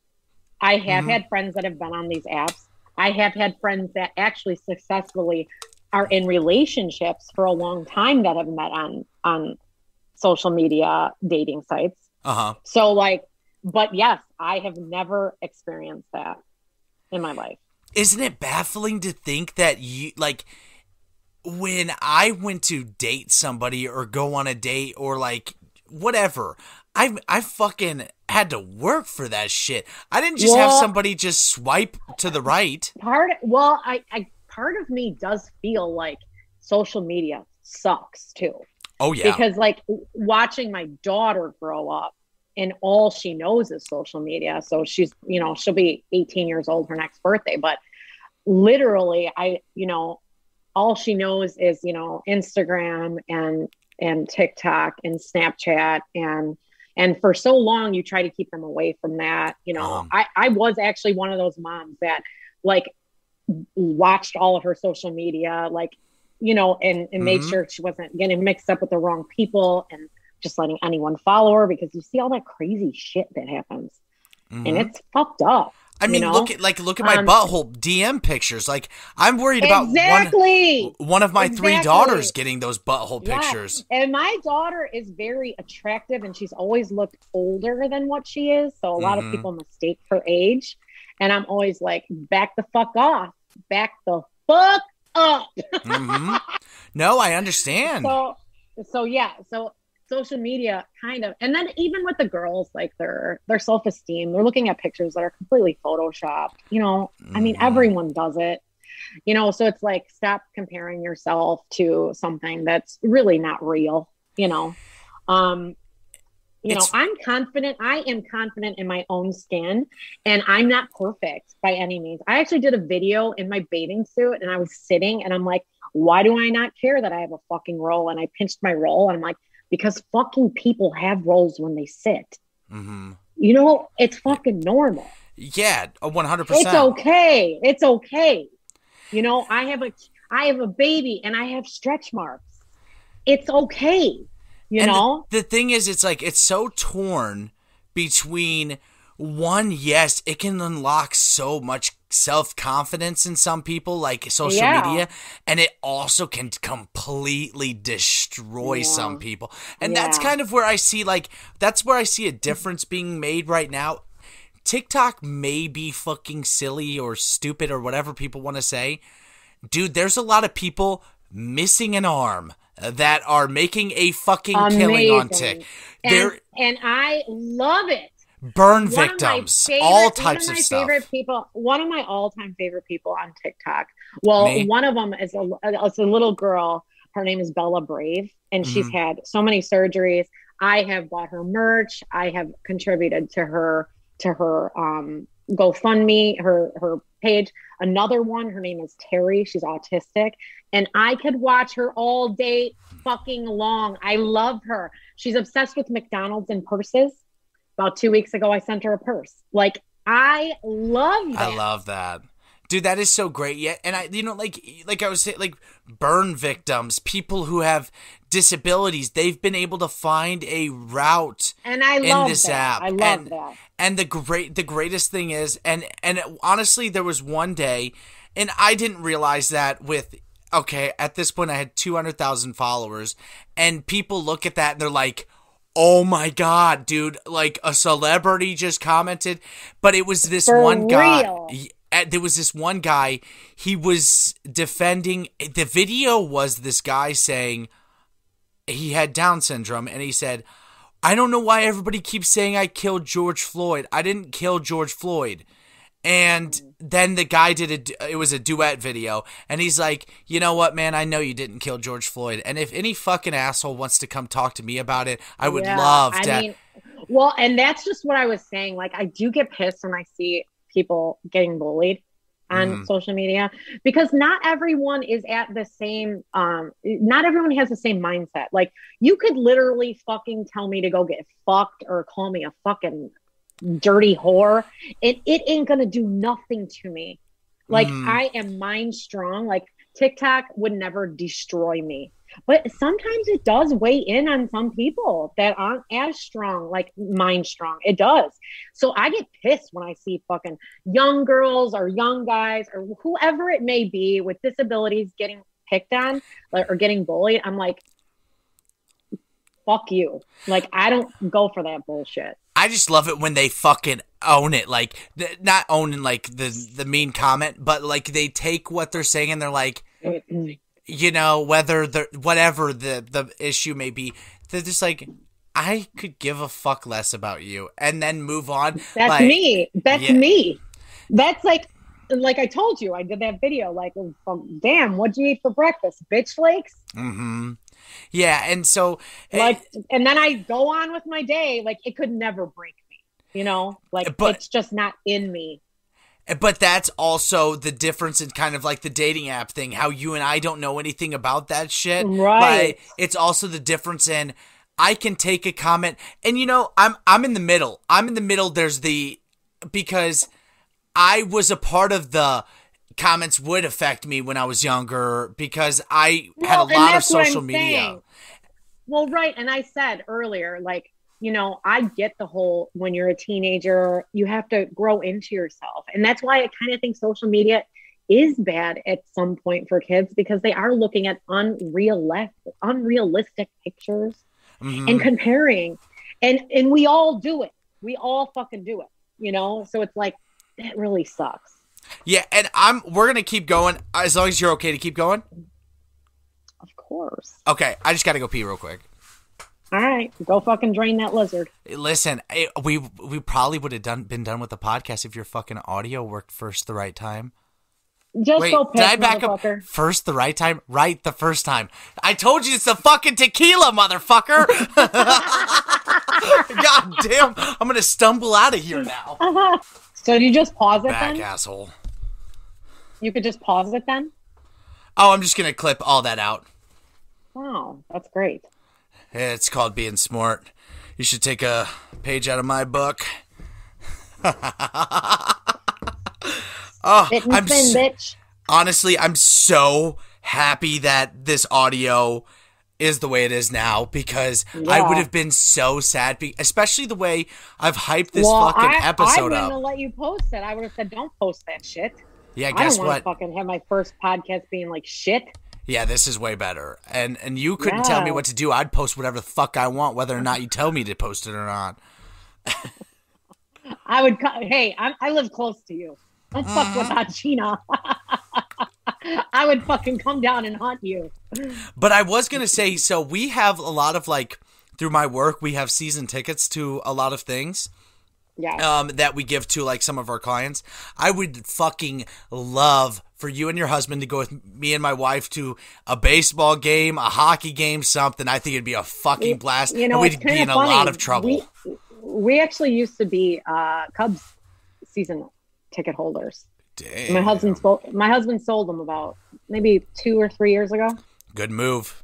I have had friends that have been on these apps. I have had friends that actually successfully are in relationships for a long time that have met on social media dating sites. So but yes, I have never experienced that in my life. Isn't it baffling to think that when I went to date somebody or go on a date or whatever, I fucking had to work for that shit. I didn't just have somebody just swipe to the right. Part of me does feel like social media sucks too. Oh yeah. Because watching my daughter grow up and all she knows is social media. So she's, she'll be 18 years old her next birthday, but literally all she knows is, Instagram and TikTok and Snapchat and for so long you try to keep them away from that. I was actually one of those moms that watched all of her social media, and made sure she wasn't getting mixed up with the wrong people and just letting anyone follow her, because you see all that crazy shit that happens and it's fucked up. I mean, look at my butthole DM pictures. I'm worried about one of my 3 daughters getting those butthole pictures. And my daughter is very attractive, and she's always looked older than what she is. So a lot of people mistake her age, and I'm always like, back the fuck off, back the fuck up. No, I understand. So social media kind of, and then even with the girls, their self-esteem, they're looking at pictures that are completely photoshopped. I mean, everyone does it, so it's stop comparing yourself to something that's really not real. I'm confident. I am confident in my own skin, and I'm not perfect by any means. I actually did a video in my bathing suit, and I was sitting, and I'm like, why do I not care that I have a fucking roll? And I pinched my roll, and I'm like, because fucking people have rolls when they sit. It's fucking normal. Yeah, 100%. It's okay. It's okay. I have a baby and I have stretch marks. It's okay. The thing is, it's so torn between one, yes, it can unlock so much self-confidence in some people, like social media, and it also can completely destroy some people. And that's kind of where I see, like, that's where I see a difference being made right now. TikTok may be fucking silly or stupid or whatever people want to say. Dude, there's a lot of people missing an arm that are making a fucking killing on TikTok. And I love it. Burn victims, all types of stuff. One of my all-time favorite people on TikTok. Well, one of them is a little girl. Her name is Bella Brave, and she's had so many surgeries. I have bought her merch. I have contributed to her GoFundMe, her page. Another one, her name is Terry. She's autistic, and I could watch her all day fucking long. I love her. She's obsessed with McDonald's and purses. About 2 weeks ago, I sent her a purse. Like, I love that. I love that. Dude, that is so great. Yeah, and like I was saying, like, burn victims, people who have disabilities, they've been able to find a route in this app. I love that. And the greatest thing is, and honestly, there was one day, and I didn't realize that at this point I had 200,000 followers, and people look at that and they're like, oh my God, dude, like a celebrity just commented. But it was this one guy. There was this one guy, he was defending, the video was this guy saying he had Down syndrome, and he said, I don't know why everybody keeps saying I killed George Floyd. I didn't kill George Floyd. And then the guy it was a duet video, and he's like, you know what, man, I know you didn't kill George Floyd, and if any fucking asshole wants to come talk to me about it, I would love to. Well, and that's just what I was saying. Like, I do get pissed when I see people getting bullied on social media, because not everyone is at the same, not everyone has the same mindset. Like, you could literally fucking tell me to go get fucked or call me a fucking dirty whore, and it ain't gonna do nothing to me. Like, I am mind strong. Like, TikTok would never destroy me, but sometimes it does weigh in on some people that aren't as strong, like mind strong. It does. So I get pissed when I see fucking young girls or young guys or whoever it may be with disabilities getting picked on, like, or getting bullied. I'm like, fuck you. Like, I don't go for that bullshit. I just love it when they fucking own it. Like, not owning, like, the mean comment, but, like, they take what they're saying and they're like, you know, whatever the issue may be, they're just like, I could give a fuck less about you, and then move on. That's me. That's me. That's like I told you, I did that video, like, damn, what'd you eat for breakfast? Bitch flakes? Mm-hmm. Yeah, and so, like, and then I go on with my day. Like, it could never break me, you know? Like, it's just not in me. But that's also the difference in kind of like the dating app thing, how you and I don't know anything about that shit. Right. But it's also the difference in, I can take a comment, and, you know, I'm in the middle. Because I was a part of the comments would affect me when I was younger, because I had a lot of social media. Well, right. And I said earlier, like, you know, I get the whole, when you're a teenager, you have to grow into yourself. And that's why I kind of think social media is bad at some point for kids, because they are looking at unrealistic pictures and comparing. And we all do it. We all fucking do it, you know? So it's like, that really sucks. Yeah, and we're going to keep going, as long as you're okay to keep going. Of course. Okay, I just got to go pee real quick. All right, go fucking drain that lizard. Listen, we probably would have been done with the podcast if your fucking audio worked first the right time. Just go piss, did I back up? First the right time? Right the first time. I told you it's the fucking tequila, motherfucker. God damn, I'm going to stumble out of here now. So you just pause it then? Asshole. You could just pause it then? Oh, I'm just going to clip all that out. Wow, that's great. It's called being smart. You should take a page out of my book. Bitch. Honestly, I'm so happy that this audio is the way it is now, because I would have been so sad, especially the way I've hyped this fucking episode I wouldn't up. have let you post it. I would have said, don't post that shit. Yeah, guess I don't what? want to fucking have my first podcast being like shit. Yeah, this is way better. And you couldn't tell me what to do. I'd post whatever the fuck I want, whether or not you tell me to post it or not. I would. Hey, I live close to you. Don't fuck with Hotgina. I would fucking come down and hunt you. But I was going to say, so we have a lot of, like, through my work, we have season tickets to a lot of things. Yeah. That we give to, like, some of our clients. I would fucking love for you and your husband to go with me and my wife to a baseball game, a hockey game, something. I think it'd be a fucking blast. You know, and we'd be in a lot of trouble. We actually used to be Cubs season ticket holders. Damn. My husband sold them about maybe 2 or 3 years ago. Good move.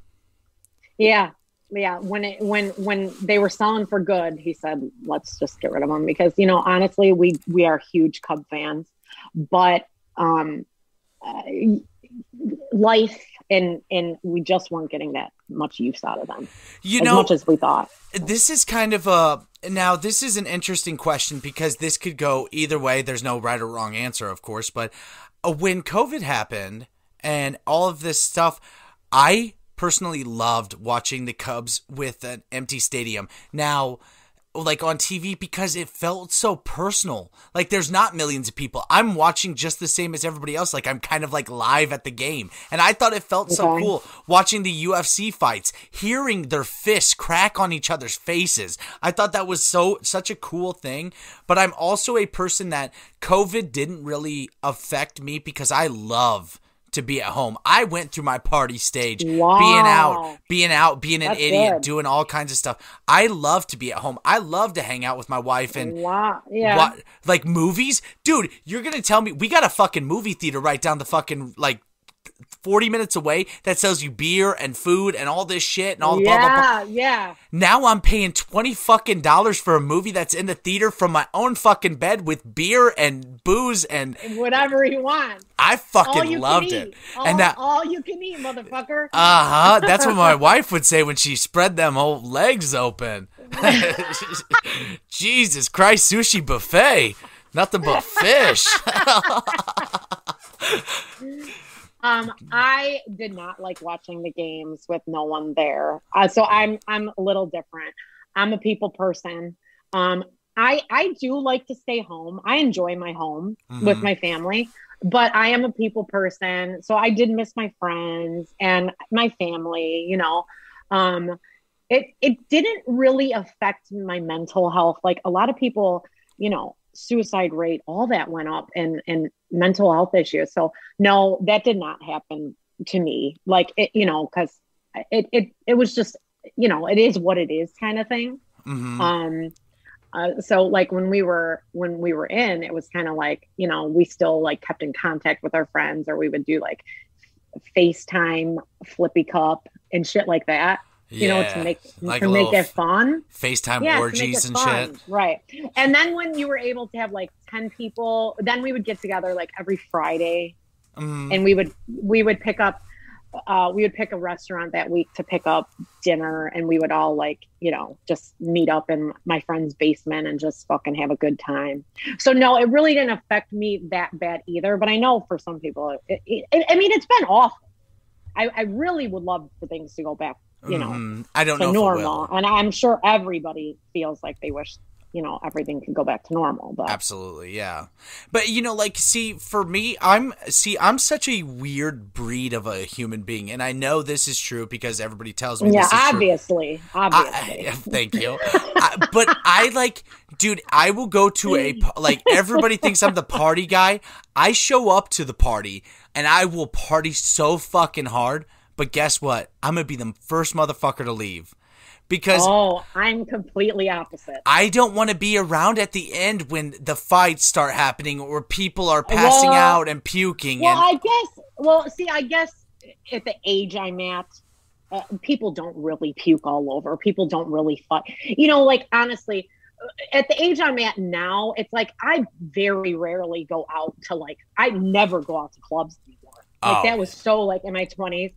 Yeah. When they were selling for good, he said, let's just get rid of them, because, you know, honestly, we are huge Cub fans, but life and we just weren't getting that much use out of them, as much as we thought. This is kind of now this is an interesting question, because this could go either way. There's no right or wrong answer, of course, but when COVID happened and all of this stuff, I personally loved watching the Cubs with an empty stadium. Now, like on TV, because it felt so personal. Like, there's not millions of people. I'm watching just the same as everybody else. Like, I'm kind of like live at the game. And I thought it felt so cool watching the UFC fights, hearing their fists crack on each other's faces. I thought that was such a cool thing. But I'm also a person that COVID didn't really affect me, because I love to be at home. I went through my party stage, being an idiot, good. Doing all kinds of stuff. I love to be at home. I love to hang out with my wife and like movies. Dude, you're going to tell me we got a fucking movie theater right down the fucking, like, 40 minutes away that sells you beer and food and all this shit and all the blah, blah, blah. Yeah. Now I'm paying $20 fucking for a movie that's in the theater from my own fucking bed with beer and booze and whatever you want. I fucking loved it. All you can eat, motherfucker. That's what my wife would say when she spread them old legs open. Jesus Christ, sushi buffet. Nothing but fish. I did not like watching the games with no one there. So I'm a little different. I'm a people person. I do like to stay home. I enjoy my home with my family, but I am a people person. So I did miss my friends and my family, you know. It didn't really affect my mental health. Like a lot of people, you know, suicide rate, all that went up, and mental health issues. So no, that did not happen to me. Like it, you know, cause it was just, you know, it is what it is kind of thing. So like when we were in, it was kind of like, you know, we still like kept in contact with our friends, or we would do like FaceTime, Flippy Cup and shit like that. You know, to make it fun. FaceTime orgies and shit. Right. And then when you were able to have like 10 people, then we would get together like every Friday, and we would pick up, we would pick a restaurant that week to pick up dinner, and we would all like, you know, just meet up in my friend's basement and just fucking have a good time. So no, it really didn't affect me that bad either. But I know for some people, I mean, it's been awful. I really would love for things to go back, you know, I don't know normal. And I'm sure everybody feels like they wish, you know, everything could go back to normal. But absolutely, yeah. But you know, like, see, for me, I'm such a weird breed of a human being, and I know this is true because everybody tells me. Yeah, this is obviously. Thank you. But I like, dude, I will go to like, everybody thinks I'm the party guy. I show up to the party and I will party so fucking hard. But guess what? I'm gonna be the first motherfucker to leave. Because I'm completely opposite. I don't want to be around at the end when the fights start happening or people are passing out and puking. Well, I guess at the age I'm at, people don't really puke all over. People don't really fight. You know, like, honestly, at the age I'm at now, it's like I very rarely go out to, like, I never go out to clubs anymore. Like, that was so, like, in my 20s.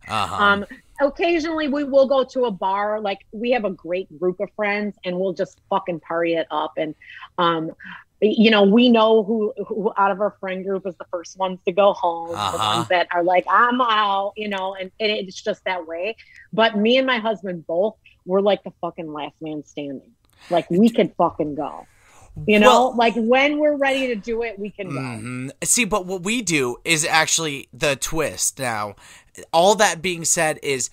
occasionally we will go to a bar. Like, we have a great group of friends and we'll just fucking party it up. And, you know, we know who out of our friend group is the first ones to go home, the ones that are like, I'm out, you know, and it's just that way. But me and my husband both, we're like the fucking last man standing. Like, we could fucking go. You know, like, when we're ready to do it, we can go. See, but what we do is actually the twist now. All that being said is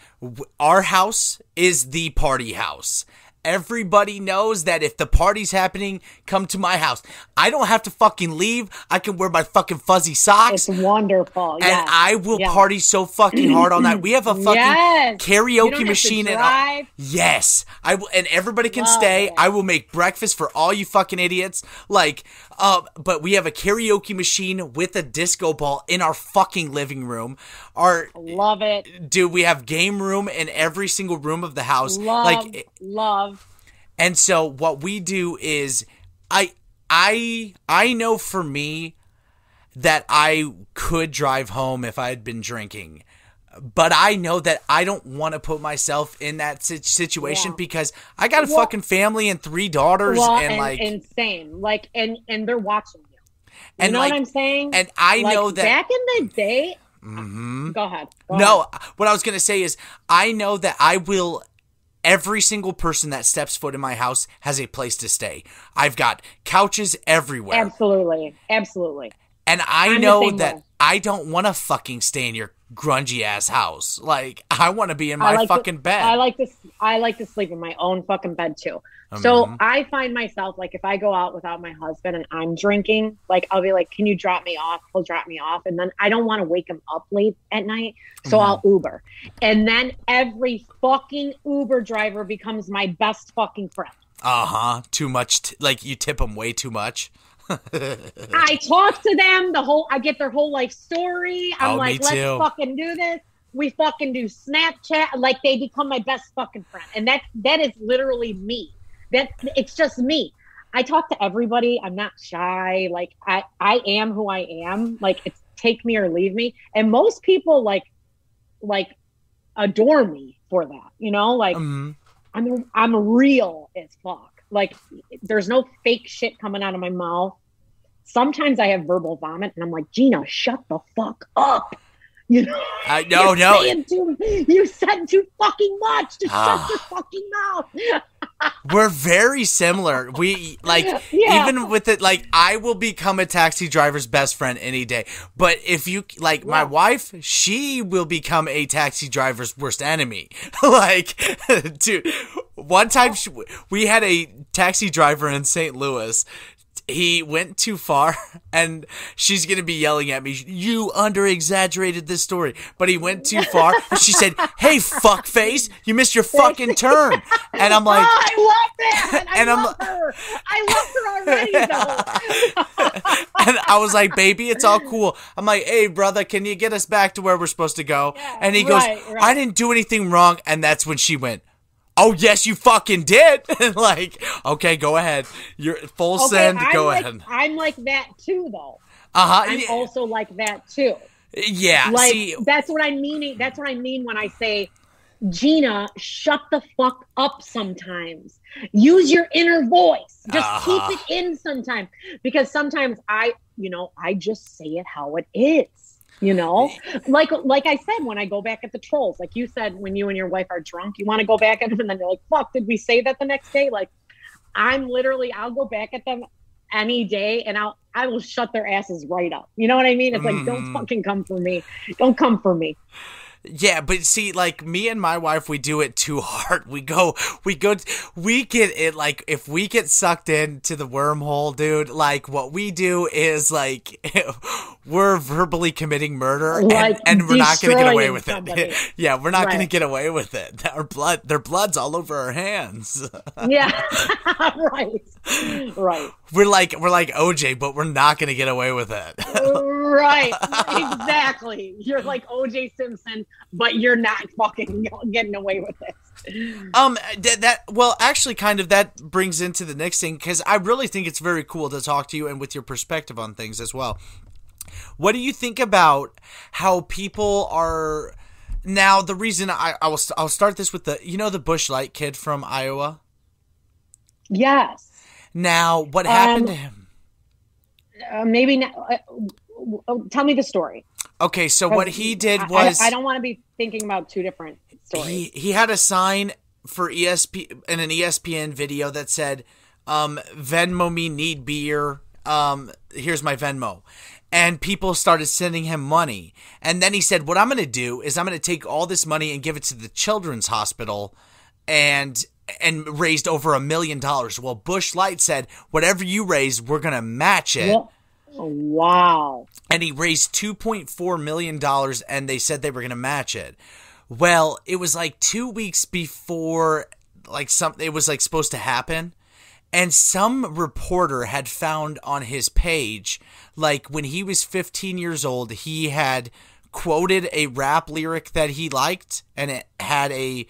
our house is the party house. Everybody knows that if the party's happening, come to my house. I don't have to fucking leave. I can wear my fucking fuzzy socks. It's wonderful. And I will party so fucking hard all night. We have a fucking karaoke machine. Yes. I will, and everybody can stay. I will make breakfast for all you fucking idiots. Like, but we have a karaoke machine with a disco ball in our fucking living room. Love it. Dude, we have game room in every single room of the house. Love. And so what we do is I know for me that I could drive home if I had been drinking. But I know that I don't want to put myself in that situation because I got a fucking family and 3 daughters and like insane. Like and they're watching you. You know what I'm saying? And I know that back in the day. Go ahead. What I was going to say is I know that I will. Every single person that steps foot in my house has a place to stay. I've got couches everywhere. Absolutely. And I know that I don't want to fucking stay in your grungy ass house. Like, I want to be in my fucking bed. I like to sleep in my own fucking bed too. So I find myself, like, if I go out without my husband and I'm drinking, like, I'll be like, can you drop me off? He'll drop me off. And then I don't want to wake him up late at night. So I'll Uber. And then every fucking Uber driver becomes my best fucking friend. Too much. Like, you tip them way too much. I talk to them I get their whole life story. I'm like, let's fucking do this. We fucking do Snapchat. Like, they become my best fucking friend. And that is literally me. It's just me. I talk to everybody. I'm not shy. Like, I am who I am. Like, it's take me or leave me. And most people like adore me for that. You know, like I'm real as fuck. Like, there's no fake shit coming out of my mouth. Sometimes I have verbal vomit and I'm like, Gina, shut the fuck up. You know, no. You said too fucking much. Just shut your fucking mouth. We're very similar. We even with it, like, I will become a taxi driver's best friend any day. But if you like my wife, she will become a taxi driver's worst enemy. Like, dude, one time we had a taxi driver in St. Louis. He went too far, and she's going to be yelling at me, you under-exaggerated this story. But he went too far, and she said, hey, fuckface, you missed your fucking turn. And I'm like... Oh, I love that! I love her already, though. And I was like, baby, it's all cool. I'm like, hey, brother, can you get us back to where we're supposed to go? Yeah, and he goes, I didn't do anything wrong. And that's when she went, oh, yes, you fucking did. Like, okay, go ahead. You're full send. Go ahead. I'm like that too, though. I'm also like that too. Yeah. Like, see, that's what I mean. That's what I mean when I say, Gina, shut the fuck up sometimes. Use your inner voice. Just keep it in sometimes. Because sometimes I just say it how it is. You know, like I said, when I go back at the trolls, like you said, when you and your wife are drunk, you want to go back at them and then you're like, fuck, did we say that the next day? Like, I'll go back at them any day and I will shut their asses right up. You know what I mean? It's like, don't fucking come for me. Don't come for me. Yeah, but see, like, me and my wife, we do it too hard. We get it, like, if we get sucked into the wormhole, dude, like, what we do is, like, we're verbally committing murder, like, and we're not going to get away with somebody. it. Yeah, we're not going to get away with it. Their blood's all over our hands. Yeah, right. We're like OJ, but we're not going to get away with it. Right, exactly. You're like OJ Simpson, but you're not fucking getting away with it. Well, actually, kind of that brings into the next thing, because I really think it's very cool to talk to you and with your perspective on things as well. What do you think about how people are Now, the reason I'll start this with the Bush Light kid from Iowa. Yes. Now, what happened to him? Maybe not, tell me the story. Okay, so what he did was... I don't want to be thinking about two different stories. He had a sign for ESP in an ESPN video that said, Venmo me, need beer, here's my Venmo. And people started sending him money. And then he said, what I'm going to do is I'm going to take all this money and give it to the children's hospital and raised over $1 million. Well, Bush Light said, whatever you raise, we're going to match it. Wow. And he raised $2.4 million, and they said they were going to match it. Well, it was like 2 weeks before it was like supposed to happen. And some reporter had found on his page, like when he was 15 years old, he had quoted a rap lyric that he liked, and it had a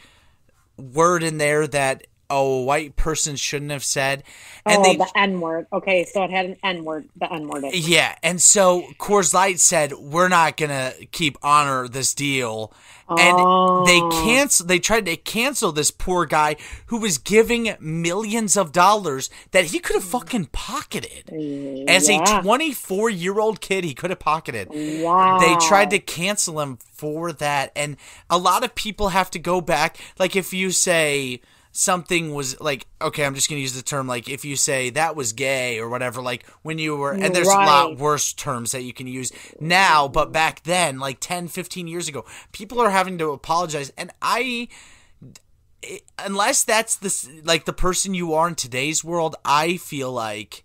word in there that a white person shouldn't have said. And the N-word. Okay, so it had an N-word, the N-word. Yeah, and so Coors Light said, we're not going to honor this deal. And they tried to cancel this poor guy who was giving millions of dollars that he could have fucking pocketed. As a 24-year-old kid, he could have pocketed. Wow. They tried to cancel him for that. And a lot of people have to go back. Like if you say something was like, okay, I'm just going to use the term, like if you say that was gay or whatever, like when you were, and there's a lot worse terms that you can use now, but back then, like 10, 15 years ago, people are having to apologize. And unless that's the person you are in today's world, I feel like,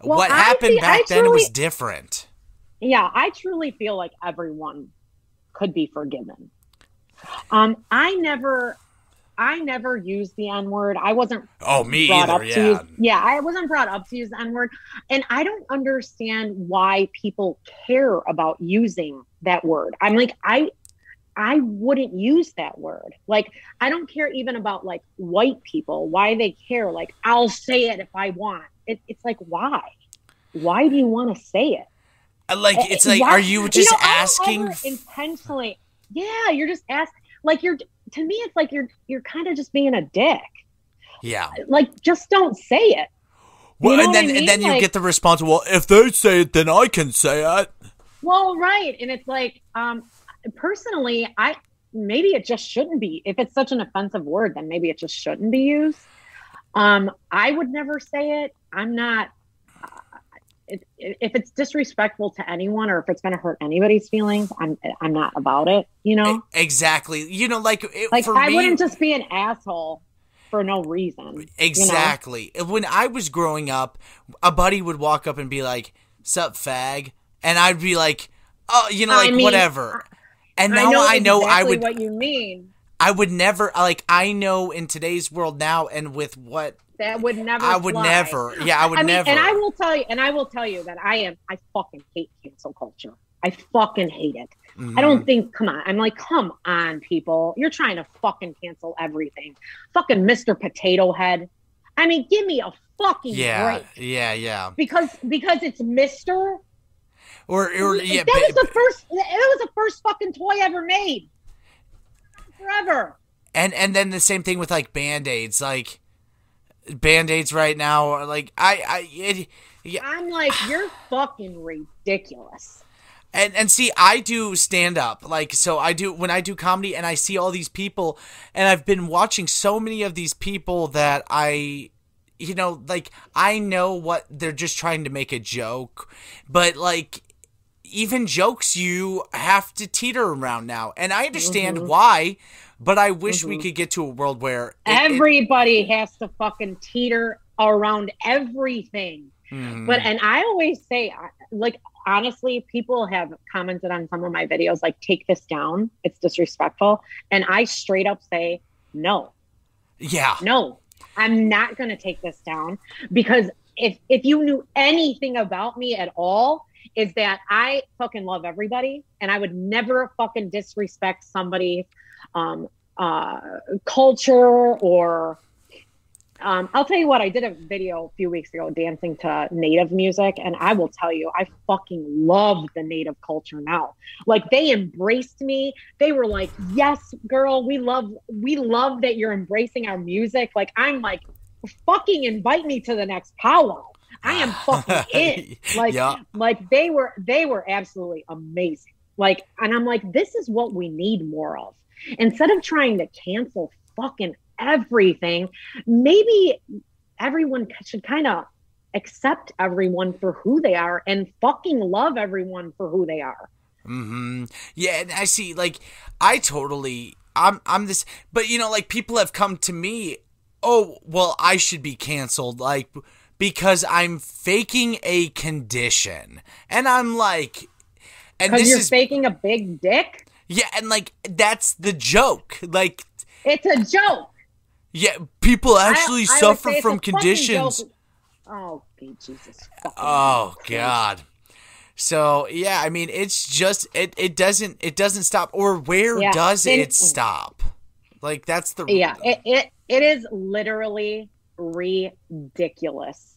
what happened back then was different. Yeah, I truly feel like everyone could be forgiven. I never used the N-word. I wasn't me either, I wasn't brought up to use the N-word. And I don't understand why people care about using that word. I'm like, I wouldn't use that word. Like, I don't care even about like white people, why they care. Like, I'll say it if I want. It's like, why? Why do you want to say it? Like, it's like, are you just asking? Intentionally. Yeah, you're just asking. Like, to me, it's like you're kind of just being a dick. Yeah. Like, just don't say it. Well, and then you get the response, well, if they say it, then I can say it. Well, right. And it's like, personally, maybe it just shouldn't be. If it's such an offensive word, then maybe it just shouldn't be used. I would never say it. I'm not. If it's disrespectful to anyone or if it's going to hurt anybody's feelings, I'm not about it, Exactly. I wouldn't just be an asshole for no reason. Exactly. When I was growing up, a buddy would walk up and be like, "Sup, fag?" And I'd be like, "Oh, whatever." And now I know exactly I would what you mean. I would never I know in today's world now and with what that would never. I would never. Yeah, I would never. And I will tell you that I fucking hate cancel culture. I fucking hate it. Mm-hmm. I don't think. Come on. I'm like, come on, people. You're trying to fucking cancel everything. Fucking Mr. Potato Head. I mean, give me a fucking break. Yeah. Because it's Mr. Or yeah. That was the first fucking toy ever made. Forever. And then the same thing with like Band-Aids, like. Band-Aids right now, like I'm like, you're fucking ridiculous. And see, I do stand up, like, so I do when I do comedy, and I see all these people, and I've been watching so many of these people that I know what they're just trying to make a joke, but like even jokes you have to teeter around now, and I understand why. But I wish we could get to a world where everybody has to fucking teeter around everything. Mm-hmm. And I always say, like, honestly, people have commented on some of my videos, like, take this down. It's disrespectful. And I straight up say, no. Yeah. No, I'm not going to take this down, because if you knew anything about me at all, is that I fucking love everybody, and I would never fucking disrespect somebody's culture or I'll tell you what, I did a video a few weeks ago dancing to native music, and I will tell you, I fucking love the native culture now. Like, they embraced me. They were like, yes, girl, we love that you're embracing our music. Like, I'm like, fucking invite me to the next powwow. I am fucking in. Like, Yeah. like they were absolutely amazing. Like, and I'm like, this is what we need more of. Instead of trying to cancel fucking everything, maybe everyone should kind of accept everyone for who they are and fucking love everyone for who they are. Mm-hmm. Yeah, and I see, like, I'm this, but you know, like, people have come to me, oh, well, I should be canceled, like, because I'm faking a condition. And I'm like, and Because this you're is faking a big dick? yeah, and like, that's the joke. Like, It's a joke. yeah, people actually I would suffer say it's from a fucking conditions. joke. Oh, Jesus. Oh God. So yeah, I mean, it's just it doesn't stop. Or where Yeah, does it stop? Like, that's the Yeah, it is literally ridiculous.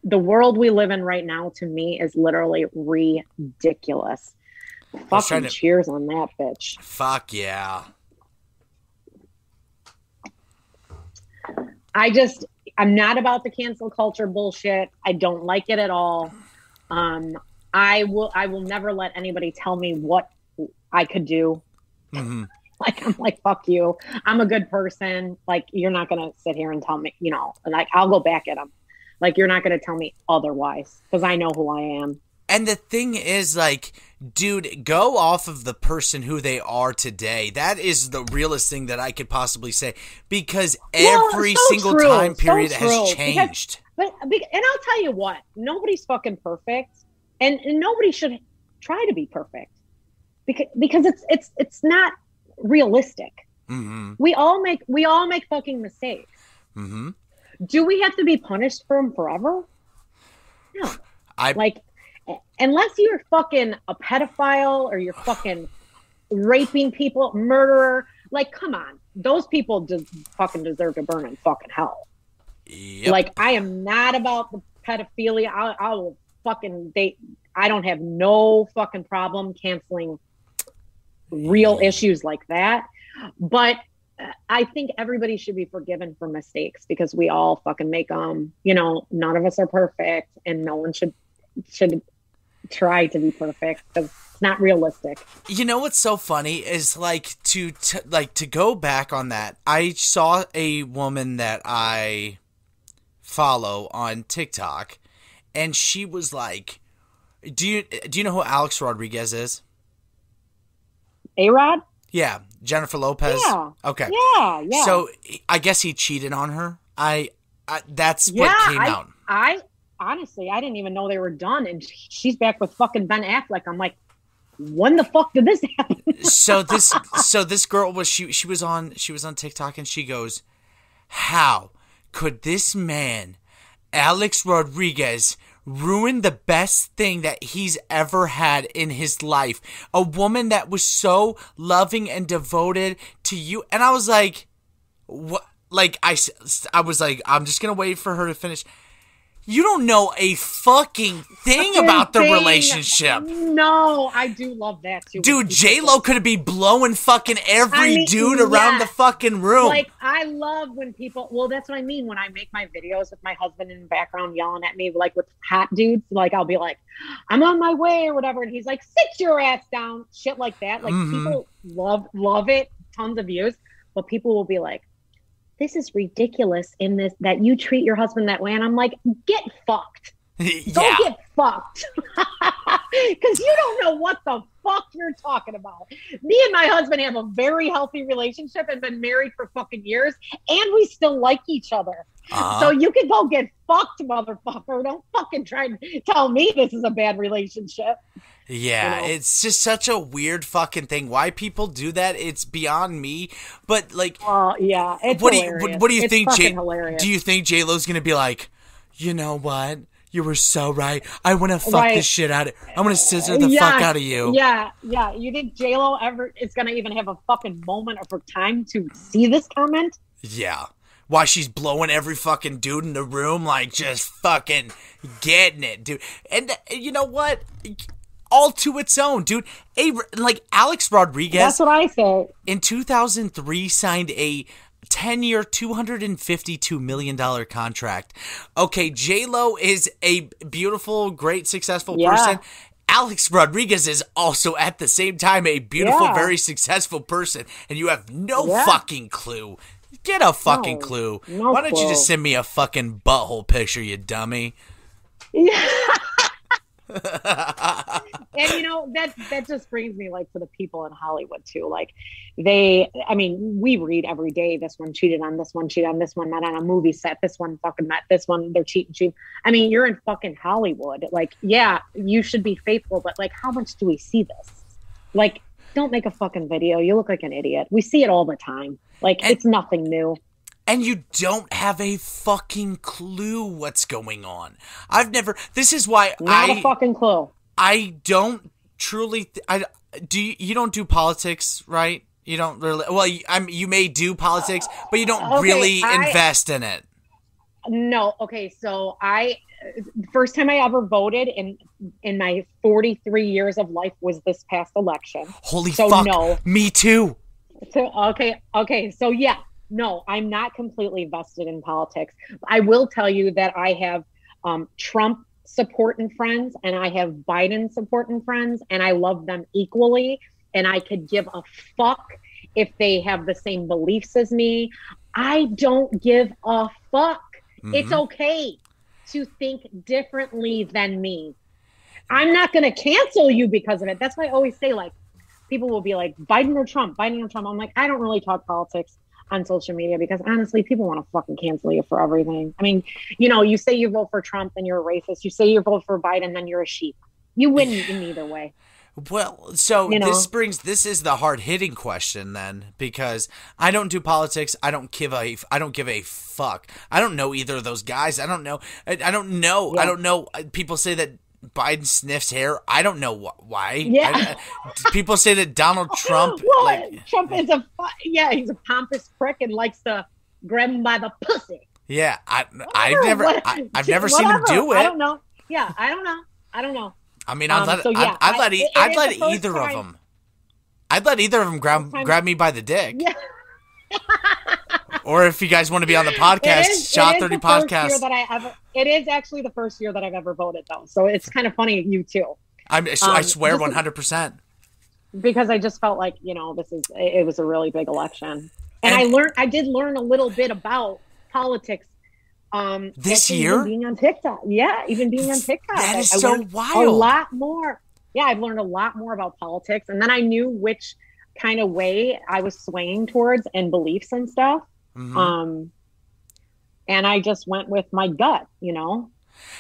The world we live in right now, to me, is literally ridiculous. Fucking cheers on that, bitch. Fuck yeah. I'm not about the cancel culture bullshit. I don't like it at all. I will never let anybody tell me what I could do. Mm-hmm. Like, I'm like, fuck you. I'm a good person. Like, you're not going to sit here and tell me, you know, like, I'll go back at them. Like, you're not going to tell me otherwise, because I know who I am. And the thing is, like, dude, go off of the person who they are today. That is the realest thing that I could possibly say, because every single time period has changed. And I'll tell you what, nobody's fucking perfect, and nobody should try to be perfect, because it's not realistic. Mm-hmm. We all make fucking mistakes. Mm-hmm. Do we have to be punished for them forever? No. Unless you're fucking a pedophile or you're fucking raping people, murderer, like, come on. Those people just fucking deserve to burn in fucking hell. Yep. Like, I am not about the pedophilia. I will fucking date. I don't have no fucking problem canceling real issues like that. But I think everybody should be forgiven for mistakes, because we all fucking make them. You know, none of us are perfect, and no one should try to be perfect, because it's not realistic. You know what's so funny is, like, to go back on that. I saw a woman that I follow on TikTok, and she was like, "Do you know who Alex Rodriguez is?" A-Rod? Yeah, Jennifer Lopez. Yeah. Okay. Yeah. So I guess he cheated on her. That's what came out. I honestly, I didn't even know they were done, and she's back with fucking Ben Affleck. I'm like, when the fuck did this happen? so this girl was she was on TikTok, and she goes, "How could this man, Alex Rodriguez, ruin the best thing that he's ever had in his life? A woman that was so loving and devoted to you." And I was like, what? Like, I was like, I'm just going to wait for her to finish. You don't know a fucking thing about the relationship. No, I do love that too. Dude, J-Lo could be blowing fucking every dude around the fucking room. Like, I love when people, well, that's what I mean. When I make my videos with my husband in the background yelling at me, like, with hot dudes, like, I'll be like, I'm on my way or whatever. And he's like, sit your ass down. Shit like that. Like, people love it. Tons of views. But people will be like, this is ridiculous in this, that you treat your husband that way. And I'm like, get fucked. Don't get fucked. Because you don't know what the fuck you're talking about. Me and my husband have a very healthy relationship and been married for fucking years, and we still like each other. So you can go get fucked, motherfucker. Don't fucking try and tell me this is a bad relationship. Yeah, you know? It's just such a weird fucking thing. Why people do that, it's beyond me. But, like, yeah, it's what hilarious. Do you think? Hilarious. Do you think J-Lo's gonna be like, you know what? You were so right. I want to fuck this shit out of. I want to scissor the fuck out of you. Yeah. You think J-Lo ever is gonna even have a fucking moment of her time to see this comment? Yeah. Why she's blowing every fucking dude in the room, like just fucking getting it, dude. And you know what? All to its own, dude. Like Alex Rodriguez. That's what I say. In 2003, signed a 10-year, $252 million contract. Okay, J-Lo is a beautiful, great, successful person. Alex Rodriguez is also at the same time a beautiful, very successful person, and you have no fucking clue. Get a fucking clue. No Why don't clue. you just send me a fucking butthole picture, you dummy? Yeah. And you know, that just brings me like to the people in Hollywood too. Like we read every day, this one cheated on this one, met on a movie set, this one fucking met this one, they're cheating. I mean, you're in fucking Hollywood. Like, yeah, you should be faithful, but like, how much do we see this? Like, don't make a fucking video. You look like an idiot. We see it all the time. Like, it's nothing new. And you don't have a fucking clue what's going on. This is why Not a fucking clue. I don't truly, you don't do politics, right? You don't really, well, you may do politics, but you don't really invest in it. No. Okay. So first time I ever voted in my 43 years of life was this past election. Holy fuck. No. Me too. So, okay. So yeah, no, I'm not completely vested in politics. I will tell you that I have Trump supporting friends and I have Biden supporting friends, and I love them equally. And I could give a fuck if they have the same beliefs as me. I don't give a fuck. Mm-hmm. It's okay to think differently than me. I'm not going to cancel you because of it. That's why I always say, like, people will be like, Biden or Trump. I'm like, I don't really talk politics on social media because honestly, people want to fucking cancel you for everything. I mean, you know, you say you vote for Trump, then you're a racist. You say you vote for Biden, then you're a sheep. You win in either way. Well, so this is the hard hitting question then, because I don't do politics. I don't give a fuck. I don't know either of those guys. I don't know. I don't know. Yeah. I don't know. People say that Biden sniffs hair. I don't know why. Yeah. People say that Donald Trump. Well, Trump is he's a pompous prick and likes to grab him by the pussy. Yeah, I've never seen him do it. I don't know. Yeah, I don't know. I mean, I'd let either of them. I'd let either of them grab me by the dick. Yeah. Or if you guys want to be on the podcast, Shot 30 podcast. It is actually the first year that I've ever voted, though. So it's kind of funny, you too. I swear 100%. Because I just felt like, you know, it was a really big election. And I did learn a little bit about politics. This year? Even being on TikTok. Yeah, even being on TikTok. That is so wild. A lot more. Yeah, I've learned a lot more about politics. And then I knew which kind of way I was swaying towards and beliefs and stuff. Mm-hmm. And I just went with my gut, you know?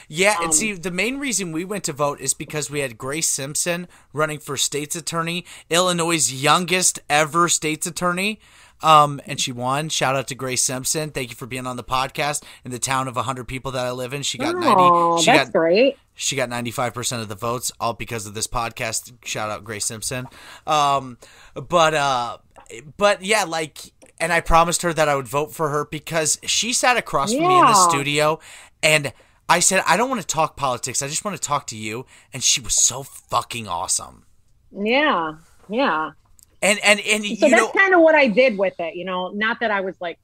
Yeah, and see, the main reason we went to vote is because we had Grace Simpson running for state's attorney, Illinois' youngest ever state's attorney. And she won. Shout out to Grace Simpson. Thank you for being on the podcast. In the town of 100 people that I live in, she got 90. That's great. She got 95% of the votes, all because of this podcast. Shout out Grace Simpson. But yeah, like, and I promised her that I would vote for her because she sat across from me in the studio, and I said, I don't want to talk politics. I just want to talk to you. And she was so fucking awesome. Yeah. Yeah. And so that's kind of what I did with it, you know, not that I was like,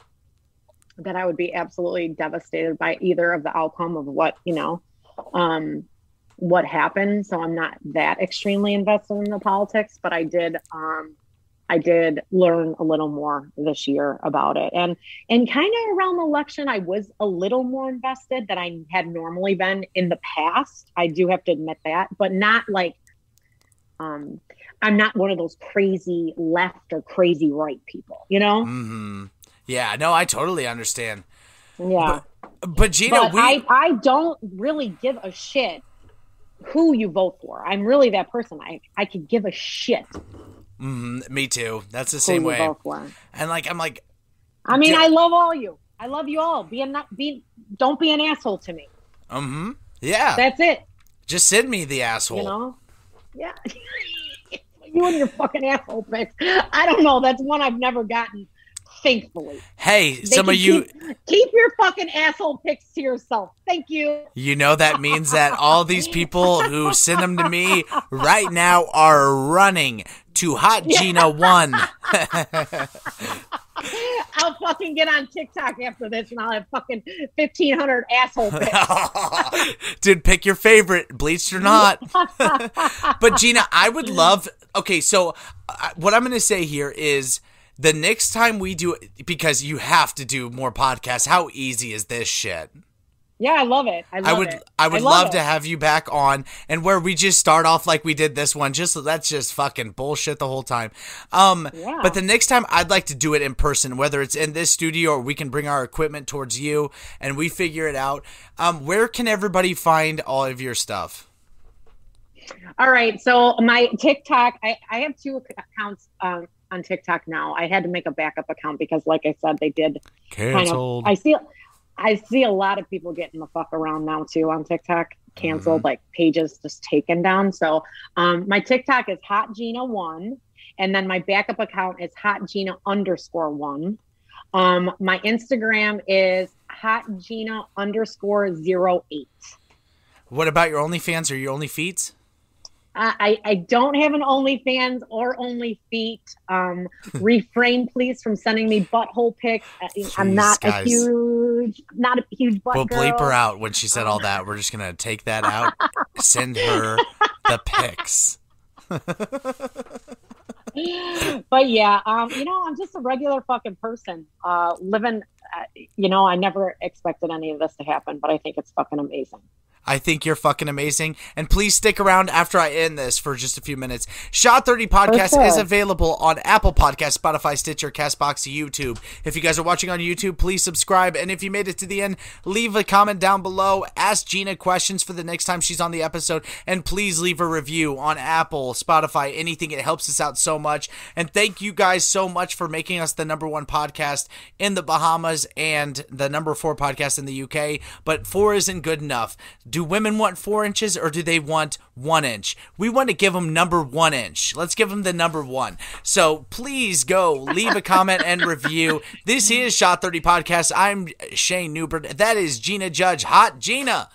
that I would be absolutely devastated by either of the outcome of what, you know, what happened. So I'm not that extremely invested in the politics, but I did learn a little more this year about it. And kind of around the election, I was a little more invested than I had normally been in the past. I do have to admit that, but not like, I'm not one of those crazy left or crazy right people, you know? Mm-hmm. Yeah, no, I totally understand. Yeah. But Gina, I don't really give a shit who you vote for. I'm really that person. I could give a shit. Me too. That's the same way. And like, I'm like, I mean, I love all you. I love you all. Don't be an asshole to me. Yeah. That's it. Just send me the asshole. You know? Yeah. You and your fucking asshole pics. I don't know. That's one I've never gotten thankfully. Hey, some of you keep your fucking asshole pics to yourself. Thank you. You know that means that all these people who send them to me right now are running to Hotgina 1. I'll fucking get on TikTok after this and I'll have fucking 1,500 asshole pics. Dude, pick your favorite, bleached or not. But Gina, I would love, okay, so what I'm going to say here is the next time we do it, because you have to do more podcasts, how easy is this shit? Yeah, I love it. I would love to have you back on, and where we just start off like we did this one. That's just fucking bullshit the whole time. Yeah. But the next time I'd like to do it in person, whether it's in this studio or we can bring our equipment towards you and we figure it out. Where can everybody find all of your stuff? All right. So my TikTok, I have 2 accounts on TikTok now. I had to make a backup account because, like I said, they did canceled. I see a lot of people getting the fuck around now too on TikTok, canceled, like pages just taken down. So my TikTok is Hotgina1, and then my backup account is Hotgina_1. My Instagram is Hotgina_08. What about your OnlyFans or your OnlyFeets? I don't have an OnlyFans or OnlyFeet. Refrain, please, from sending me butthole pics. I'm not a huge butt We'll girl. bleep her out when she said all that. We're just gonna take that out. Send her the pics. But yeah, I'm just a regular fucking person living. I never expected any of this to happen, but I think it's fucking amazing. I think you're fucking amazing. And please stick around after I end this for just a few minutes. Shot 30 Podcast is available on Apple Podcasts, Spotify, Stitcher, CastBox, YouTube. If you guys are watching on YouTube, please subscribe. And if you made it to the end, leave a comment down below. Ask Gina questions for the next time she's on the episode. And please leave a review on Apple, Spotify, anything. It helps us out so much. And thank you guys so much for making us the #1 podcast in the Bahamas and the #4 podcast in the UK. But 4 isn't good enough. Do women want 4 inches or do they want 1 inch? We want to give them #1 inch. Let's give them the #1. So please go leave a comment and review. This is Shot 30 Podcast. I'm Shane Newbert. That is Gina Judge, Hot Gina.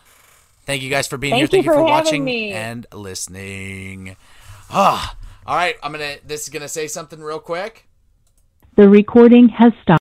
Thank you guys for being here. Thank you for watching and listening. All right, this is gonna say something real quick. The recording has stopped.